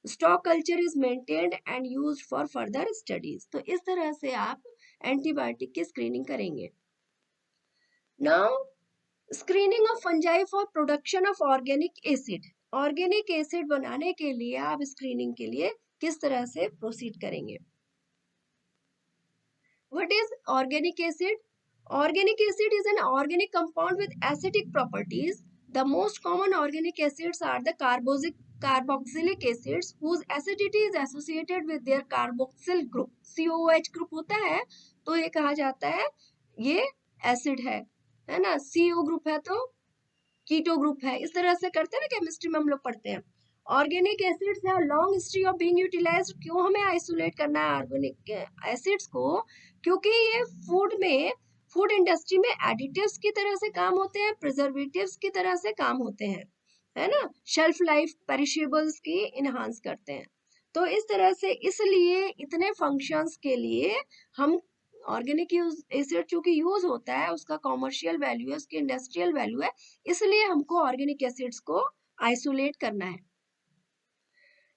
Stock culture is maintained and used for further studies. तो इस तरह से आप एंटीबायोटिक की स्क्रीनिंग करेंगे। Now, screening of fungi for production of organic acid. Organic acid बनाने के लिए आप स्क्रीनिंग के लिए किस तरह से प्रोसीड करेंगे। What is organic acid? Organic acid is an organic compound with acidic properties. The most common organic acids are the carboxylic acids whose acidity is associated with their carboxyl group। COOH group होता है तो ये कहा जाता है ये एसिड है ना। CO ग्रुप है तो कीटो ग्रुप है। इस तरह से करते हैं ना, केमिस्ट्री में हम लोग पढ़ते हैं। ऑर्गेनिक एसिड्स है long history of being utilized. क्यों हमें आइसोलेट करना है ऑर्गेनिक एसिड्स को? क्योंकि ये फूड इंडस्ट्री में एडिटिव्स की तरह से काम होते हैं, प्रिजर्वेटिव्स की तरह से काम होते हैं, है ना। शेल्फ लाइफ पेरिशेबल्स की इनहांस करते हैं। तो इस तरह से इसलिए इतने फंक्शंस के लिए हम ऑर्गेनिक एसिड चूंकि यूज होता है, उसका कॉमर्शियल वैल्यू है, उसकी इंडस्ट्रियल वैल्यू है, इसलिए हमको ऑर्गेनिक एसिड्स को आइसोलेट करना है।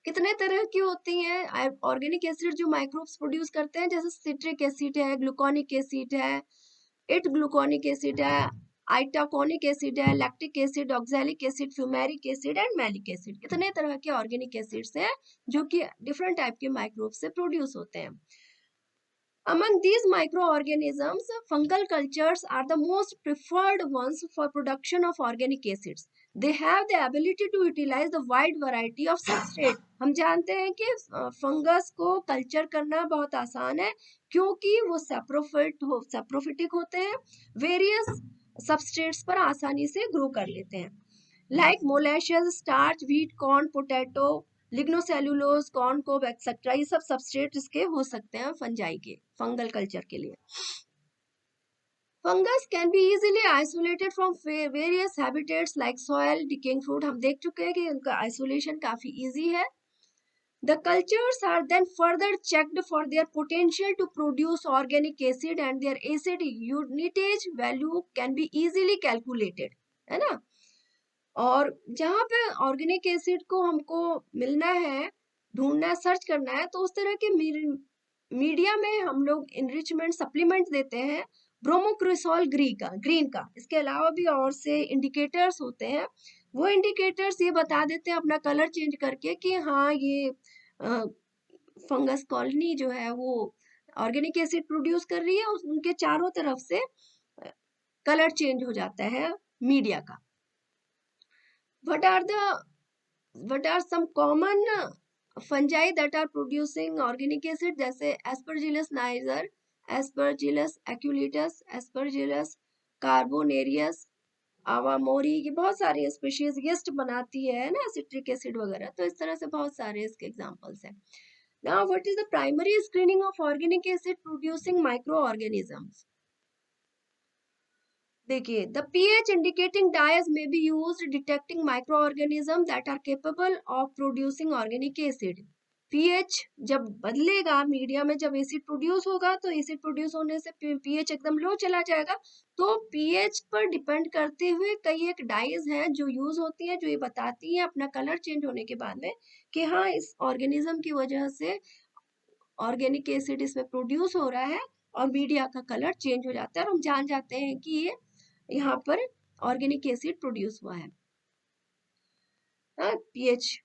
कितने तरह की होती हैं ऑर्गेनिक एसिड जो माइक्रोब्स प्रोड्यूस करते हैं? जैसे सिट्रिक एसिड है, ग्लूकोनिक एसिड है, इट ग्लूकोनिक एसिड है, आइटाकोनिक एसिड है, lactic acid, oxalic acid, fumaric acid and malic acid. कितने तरह के ऑर्गेनिक एसिड्स हैं जो कि डिफरेंट टाइप के माइक्रोब्स से प्रोड्यूस होते हैं। Among these microorganisms, fungal cultures are the most preferred ones for production of organic acids. They have the ability to utilize the wide variety of substrate. हम जानते हैं कि फंगस को कल्चर करना बहुत आसान है क्योंकि वो सैप्रोफिटिक होते हैं, वेरियस सबस्ट्रेट्स पर आसानी से ग्रो कर लेते हैं, like molasses, starch, wheat, corn, potato, lignocellulose, corn cob etcetera. ये सब सबस्ट्रेट इसके हो सकते हैं फंजाई के, फंगल कल्चर के लिए। Fungus can be easily isolated from various habitats like soil, decaying fruit. हम देख चुके हैं कि उनका आइसोलेशन काफी इजी है। The cultures are then further checked for their potential to produce organic acid and their acid unitage value can be easily calculated, है ना। और जहाँ पे ऑर्गेनिक एसिड को हमको मिलना है, ढूंढना, सर्च करना है, तो उस तरह के मीडिया में हम लोग इनरिचमेंट सप्लीमेंट देते हैं ब्रोमोक्रिसॉल ग्रीन का। इसके अलावा भी और से इंडिकेटर्स होते हैं, वो इंडिकेटर्स ये बता देते हैं अपना कलर चेंज करके कि हाँ ये फंगस कॉलोनी जो है वो ऑर्गेनिक एसिड प्रोड्यूस कर रही है। उनके चारों तरफ से कलर चेंज हो जाता है मीडिया का। What are some common fungi that are producing organic acid? जैसे Aspergillus niger, Aspergillus aculeatus, Aspergillus carbonarius, आवामोरी की बहुत सारी स्पीशीज यीस्ट बनाती है ना सिट्रिक एसिड वगैरह। तो इस तरह से बहुत सारे इसके एग्जांपल्स हैं। Now, what is the primary screening of organic acid producing microorganisms? देखिए, the pH indicating dyes may be used detecting microorganisms that are capable of producing organic acid. pH जब बदलेगा मीडिया में, जब एसिड प्रोड्यूस होगा तो एसिड प्रोड्यूस होने से pH एकदम लो चला जाएगा। तो pH पर डिपेंड करते हुए कई एक डाइज हैं जो यूज होती हैं, जो ये बताती हैं अपना कलर चेंज होने के बाद में कि हाँ इस ऑर्गेनिज्म की वजह से ऑर्गेनिक एसिड इसमें प्रोड्यूस हो रहा है और मीडिया का कलर चेंज हो जाता है और हम जान जाते हैं कि ये यहाँ पर ऑर्गेनिक एसिड प्रोड्यूस हुआ है। पीएच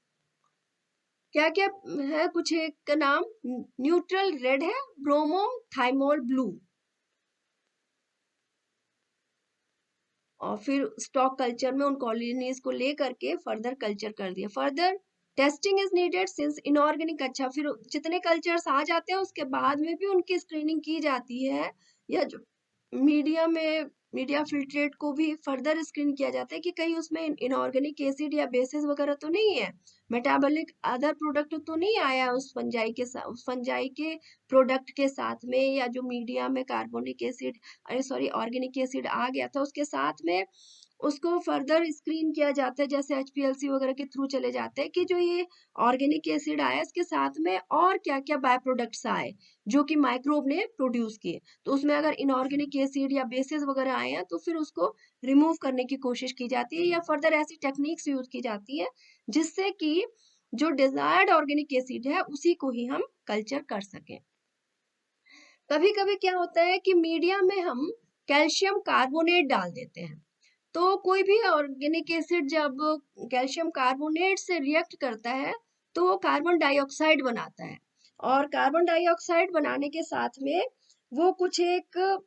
क्या क्या है, कुछ एक का नाम न्यूट्रल रेड है, ब्रोमो थाइमोल ब्लू, और फिर स्टॉक कल्चर में उन कॉलोनीज को ले करके फर्दर कल्चर कर दिया। Further testing is needed since inorganic, अच्छा फिर जितने कल्चर्स आ जाते हैं उसके बाद में भी उनकी स्क्रीनिंग की जाती है, या जो मीडिया में मीडिया फिल्ट्रेट को भी फर्दर स्क्रीन किया जाता है कि कहीं उसमें इनऑर्गेनिक एसिड या बेसिस वगैरह तो नहीं है, मेटाबॉलिक अदर प्रोडक्ट तो नहीं आया उस फंजाई के साथ, उस फंजाई के प्रोडक्ट के साथ में, या जो मीडिया में कार्बोनिक एसिड, अरे सॉरी ऑर्गेनिक एसिड आ गया था उसके साथ में, उसको फर्दर स्क्रीन किया जाता है जैसे HPLC वगैरह के थ्रू चले जाते हैं कि जो ये ऑर्गेनिक एसिड आया इसके साथ में और क्या क्या बाय प्रोडक्ट्स आए जो कि माइक्रोब ने प्रोड्यूस किए। तो उसमें अगर इनऑर्गेनिक एसिड या बेसिस वगैरह आए हैं तो फिर उसको रिमूव करने की कोशिश की जाती है, या फर्दर ऐसी टेक्निक्स यूज की जाती है जिससे कि जो डिजायर्ड ऑर्गेनिक एसिड है उसी को ही हम कल्चर कर सकें। कभी कभी क्या होता है कि मीडिया में हम कैल्शियम कार्बोनेट डाल देते हैं, तो कोई भी ऑर्गेनिक एसिड जब कैल्शियम कार्बोनेट से रिएक्ट करता है तो वो कार्बन डाइऑक्साइड बनाता है, और कार्बन डाइऑक्साइड बनाने के साथ में वो कुछ एक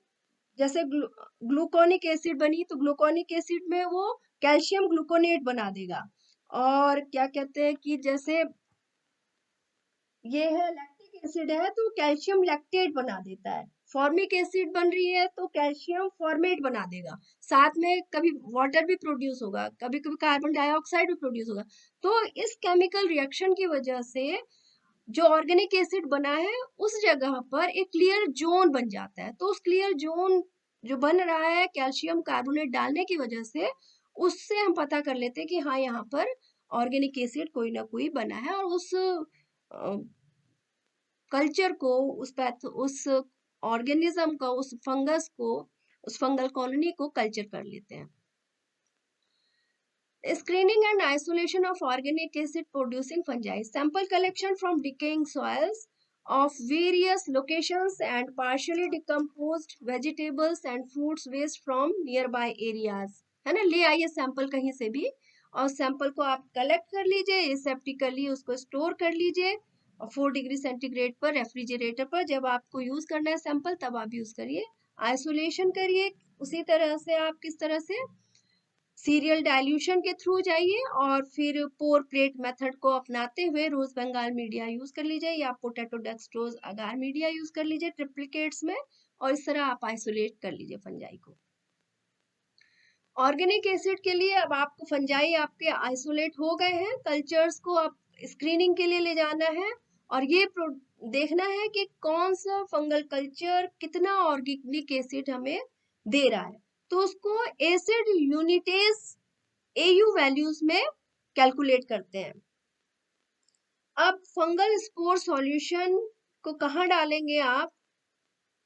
जैसे ग्लूकोनिक एसिड बनी तो ग्लूकोनिक एसिड में वो कैल्शियम ग्लूकोनेट बना देगा। और क्या कहते हैं कि जैसे ये है लैक्टिक एसिड है तो कैल्शियम लैक्टेट बना देता है, फॉर्मिक एसिड बन रही है तो कैल्शियम फॉर्मेट बना देगा, साथ में कभी वाटर भी प्रोड्यूस होगा, कभी कभी कार्बन डाइऑक्साइड भी प्रोड्यूस होगा। तो इस केमिकल रिएक्शन की वजह से जो ऑर्गेनिक एसिड बना है उस जगह पर एक क्लियर जोन बन जाता है, तो उस क्लियर जोन जो बन रहा है कैल्शियम कार्बोनेट डालने की वजह से, उससे हम पता कर लेते हैं कि हाँ यहाँ पर ऑर्गेनिक एसिड कोई ना कोई बना है, और उस कल्चर को, उस ऑर्गेनिज्म का, उस फंगस को, उस फंगल कॉलोनी को कल्चर कर लेते हैं। Screening and isolation of organic acid producing fungi, sample collection from decaying soils of various locations and partially decomposed vegetables and fruits waste from nearby areas, है ना, ले आइए सैंपल कहीं से भी, और सैंपल को आप कलेक्ट कर लीजिए, एसेप्टिकली उसको स्टोर कर लीजिए, और 4 डिग्री सेंटीग्रेड पर रेफ्रिजरेटर पर जब आपको यूज करना है सैंपल तब आप यूज करिए, आइसोलेशन करिए। उसी तरह से आप किस तरह से सीरियल डाइल्यूशन के थ्रू जाइए, और फिर पोर प्लेट मेथड को अपनाते हुए रोज बंगाल मीडिया यूज कर लीजिए, या पोटैटो डेक्सट्रोज अगार मीडिया यूज कर लीजिए ट्रिप्लिकेट्स में, और इस तरह आप आइसोलेट कर लीजिए फंजाई को। ऑर्गेनिक एसिड के लिए अब आपको फंजाई आपके आइसोलेट हो गए हैं, कल्चर्स को आप स्क्रीनिंग के लिए ले जाना है, और ये देखना है कि कौन सा फंगल कल्चर कितना ऑर्गेनिक एसिड हमें दे रहा है, तो उसको एसिड यूनिटेज AU वैल्यूज में कैलकुलेट करते हैं। अब फंगल स्पोर सॉल्यूशन को कहाँ डालेंगे आप,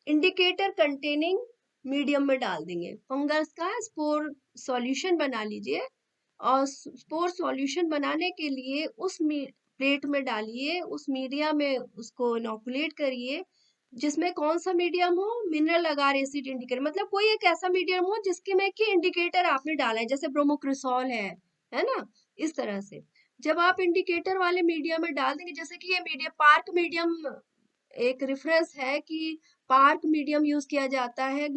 इंडिकेटर कंटेनिंग मीडियम में डाल देंगे, फंगस का स्पोर सॉल्यूशन बना लीजिए, और स्पोर सॉल्यूशन बनाने के लिए उस प्लेट में डालिए, उस मीडिया में उसको इनोकुलेट करिए, जिसमें कौन सा मीडियम हो, मिनरल अगार एसिड इंडिकेटर, मतलब कोई एक ऐसा मीडियम हो जिसके में कि इंडिकेटर आपने डाला है, जैसे ब्रोमोक्रिसॉल है ना, इस तरह से जब आप इंडिकेटर वाले मीडियम में डाल देंगे, जैसे कि ये मीडियम पार्क मीडियम एक रेफरेंस है कि पार्क मीडियम यूज किया जाता है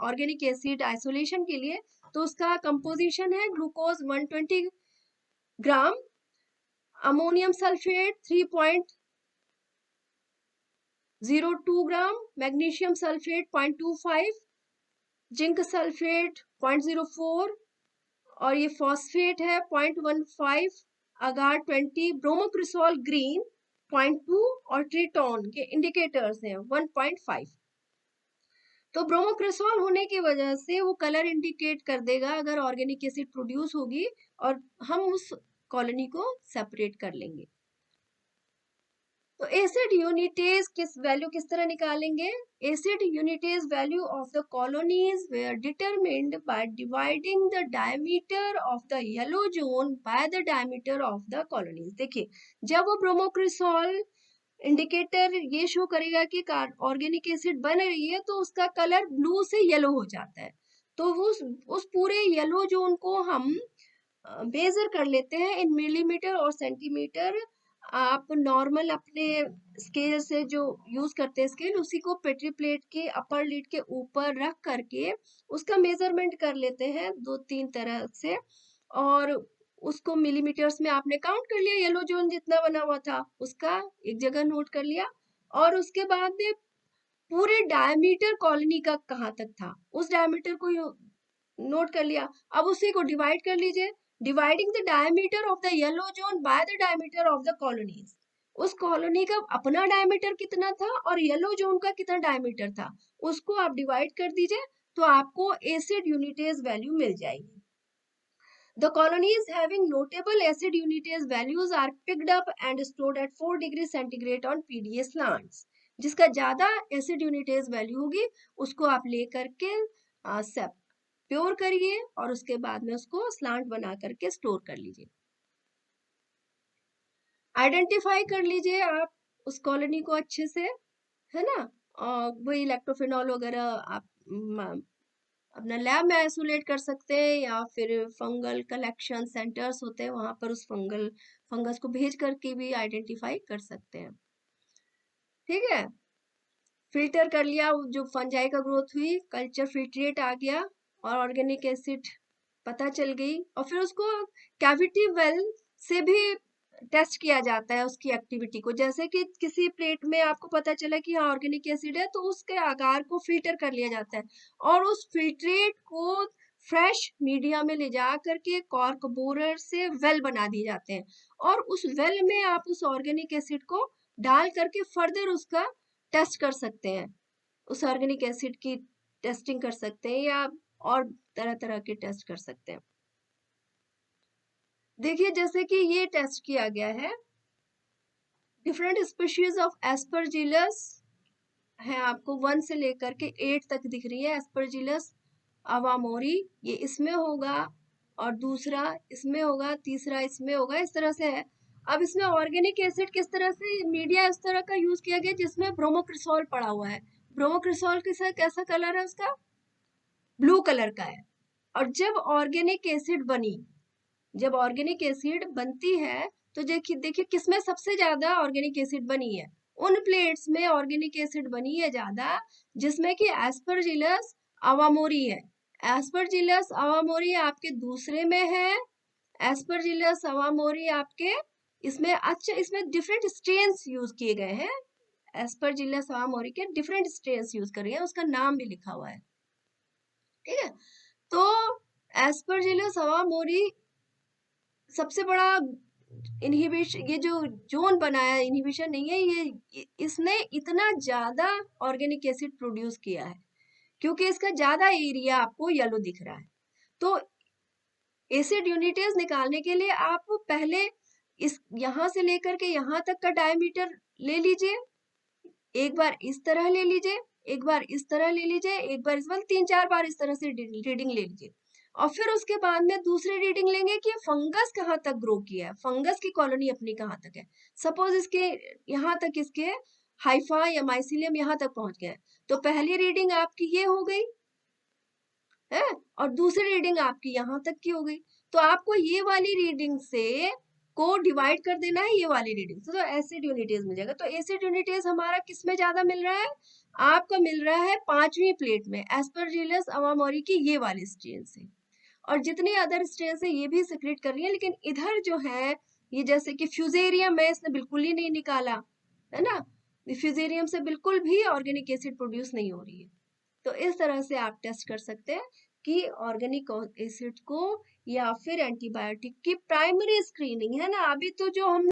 ऑर्गेनिक एसिड आइसोलेशन के लिए, तो उसका कंपोजिशन है ग्लूकोज 120 ग्राम, अमोनियम सल्फेट 3.02 ग्राम, मैग्नीशियम सल्फेट 0.25, जिंक सल्फेट 0.04, और ये फॉस्फेट है 0.15, अगार 20, ब्रोमोक्रिसॉल ग्रीन 0.2, और ट्रिटोन के इंडिकेटर्स हैं 1.5। तो ब्रोमोक्रिसॉल होने की वजह से वो कलर इंडिकेट कर देगा अगर ऑर्गेनिक एसिड प्रोड्यूस होगी, और हम उस कॉलोनी को सेपरेट कर लेंगे। तो एसिड यूनिटेज वैल्यू किस तरह निकालेंगे, acid unitage value of the colonies were determined by dividing the diameter of the yellow zone by the diameter of the colonies. देखिए जब वो ब्रोमोक्रिसॉल इंडिकेटर ये शो करेगा कि ऑर्गेनिक एसिड बन रही है तो उसका कलर ब्लू से येलो हो जाता है, तो उस पूरे येलो जोन को हम मेजर कर लेते हैं इन मिलीमीटर और सेंटीमीटर आप नॉर्मल अपने स्केल से जो यूज करते हैं स्केल, उसी को पेट्री प्लेट के अपर लिड के ऊपर रख करके उसका मेजरमेंट कर लेते हैं 2-3 तरह से, और उसको मिलीमीटर्स में आपने काउंट कर लिया, येलो जोन जितना बना हुआ था उसका एक जगह नोट कर लिया, और उसके बाद में पूरे डायमीटर कॉलोनी का कहाँ तक था उस डायमीटर को नोट कर लिया। अब उसी को डिवाइड कर लीजिए, dividing the diameter of the yellow zone by the diameter of the colonies. उस कॉलोनी का अपना डायमीटर कितना था और येलो जोन का कितना डायमीटर था, उसको आप डिवाइड कर दीजिए, तो आपको एसिड यूनिटेज वैल्यू मिल जाएगी। The colonies having notable acid unitase values are picked up and stored at 4 degrees centigrade on PDA slants. जिसका ज्यादा एसिड यूनिटेज वैल्यू होगी उसको आप ले करके प्योर करिए और उसके बाद में उसको स्लांट बना करके स्टोर कर लीजिए। आइडेंटिफाई कर लीजिए आप उस कॉलोनी को अच्छे से, है ना, और वही इलेक्ट्रोफिनॉल वगैरह आप अपना लैब में आइसोलेट कर सकते हैं, या फिर फंगल कलेक्शन सेंटर्स होते हैं वहां पर उस फंगस को भेज करके भी आइडेंटिफाई कर सकते हैं। ठीक है, फिल्टर कर लिया, जो फंजाई का ग्रोथ हुई कल्चर फिल्ट्रेट आ गया और ऑर्गेनिक एसिड पता चल गई, और फिर उसको कैविटी वेल से भी टेस्ट किया जाता है उसकी एक्टिविटी को। जैसे कि किसी प्लेट में आपको पता चला कि हाँ ऑर्गेनिक एसिड है, तो उसके आकार को फिल्टर कर लिया जाता है और उस फिल्ट्रेट को फ्रेश मीडिया में ले जा करके कॉर्क बोरर से वेल बना दिए जाते हैं, और उस वेल में आप उस ऑर्गेनिक एसिड को डाल करके फर्दर उसका टेस्ट कर सकते हैं, उस ऑर्गेनिक एसिड की टेस्टिंग कर सकते हैं, या और तरह तरह के टेस्ट कर सकते हैं। देखिए जैसे कि ये टेस्ट किया गया है, डिफरेंट स्पीशीज ऑफ एस्परजिलस है, आपको 1 से लेकर के 8 तक दिख रही है। एस्परजिलस अवामोरी ये इसमें होगा, और दूसरा इसमें होगा, तीसरा इसमें होगा, इस तरह से है। अब इसमें ऑर्गेनिक एसिड किस तरह से, मीडिया इस तरह का यूज किया गया जिसमें ब्रोमोक्रिसॉल पड़ा हुआ है। ब्रोमोक्रिसॉल कैसा कलर है उसका, ब्लू कलर का है। और जब ऑर्गेनिक एसिड बनी, जब ऑर्गेनिक एसिड बनती है तो देखिए किसमें सबसे ज्यादा ऑर्गेनिक एसिड बनी है, उन प्लेट्स में ऑर्गेनिक एसिड बनी है ज्यादा जिसमें कि एस्परजिलस अवामोरी है। एस्परजिलस अवामोरी आपके दूसरे में है, एस्परजिलस अवामोरी आपके इसमें, अच्छा इसमें डिफरेंट स्ट्रेन्स यूज किए गए हैं, एस्परजिलस अवामोरी के डिफरेंट स्ट्रेन्स यूज कर रहे हैं, उसका नाम भी लिखा हुआ है। ठीक है, तो एस्परजिलस अवामोरी सबसे बड़ा इनहिबिशन, ये जो जोन बनाया इनहिबिशन नहीं है, ये इसने इतना ज्यादा ऑर्गेनिक एसिड प्रोड्यूस किया है क्योंकि इसका ज्यादा एरिया आपको येलो दिख रहा है। तो एसिड यूनिटेज निकालने के लिए आप पहले इस यहां से लेकर के यहां तक का डायमीटर ले लीजिए, एक बार इस तरह ले लीजिए, एक बार इस तरह ले लीजिए, एक बार इस बार 3-4 बार इस तरह से रीडिंग ले लीजिए, और फिर उसके बाद में दूसरी रीडिंग लेंगे कि फंगस कहाँ तक ग्रो किया है, फंगस की कॉलोनी अपनी कहाँ तक है। सपोज इसके यहाँ तक इसके हाइफा या माइसिलियम यहाँ तक पहुंच गया, तो पहली रीडिंग आपकी ये हो गई है, और दूसरी रीडिंग आपकी यहाँ तक की हो गई। तो आपको ये वाली रीडिंग से को डिवाइड कर देना है ये वाली रीडिंग से, तो एसिड यूनिटेज मिल जाएगा। तो एसिड यूनिटेज हमारा किसमें ज्यादा मिल रहा है, आपका मिल रहा है 5वीं प्लेट में एस्परजिलस अवामोरी की ये वाली स्ट्रेन से, और जितनी अदर स्ट्रेन से ये भी सिक्रेट कर रही है, लेकिन इधर जो है ये जैसे कि फ्यूजेरियम है, इसने बिल्कुल ही नहीं निकाला है ना, फ्यूजेरियम से बिल्कुल भी ऑर्गेनिक एसिड प्रोड्यूस नहीं हो रही है। तो इस तरह से आप टेस्ट कर सकते हैं कि ऑर्गेनिक एसिड को या फिर एंटीबायोटिक की प्राइमरी स्क्रीनिंग है ना, अभी तो जो हम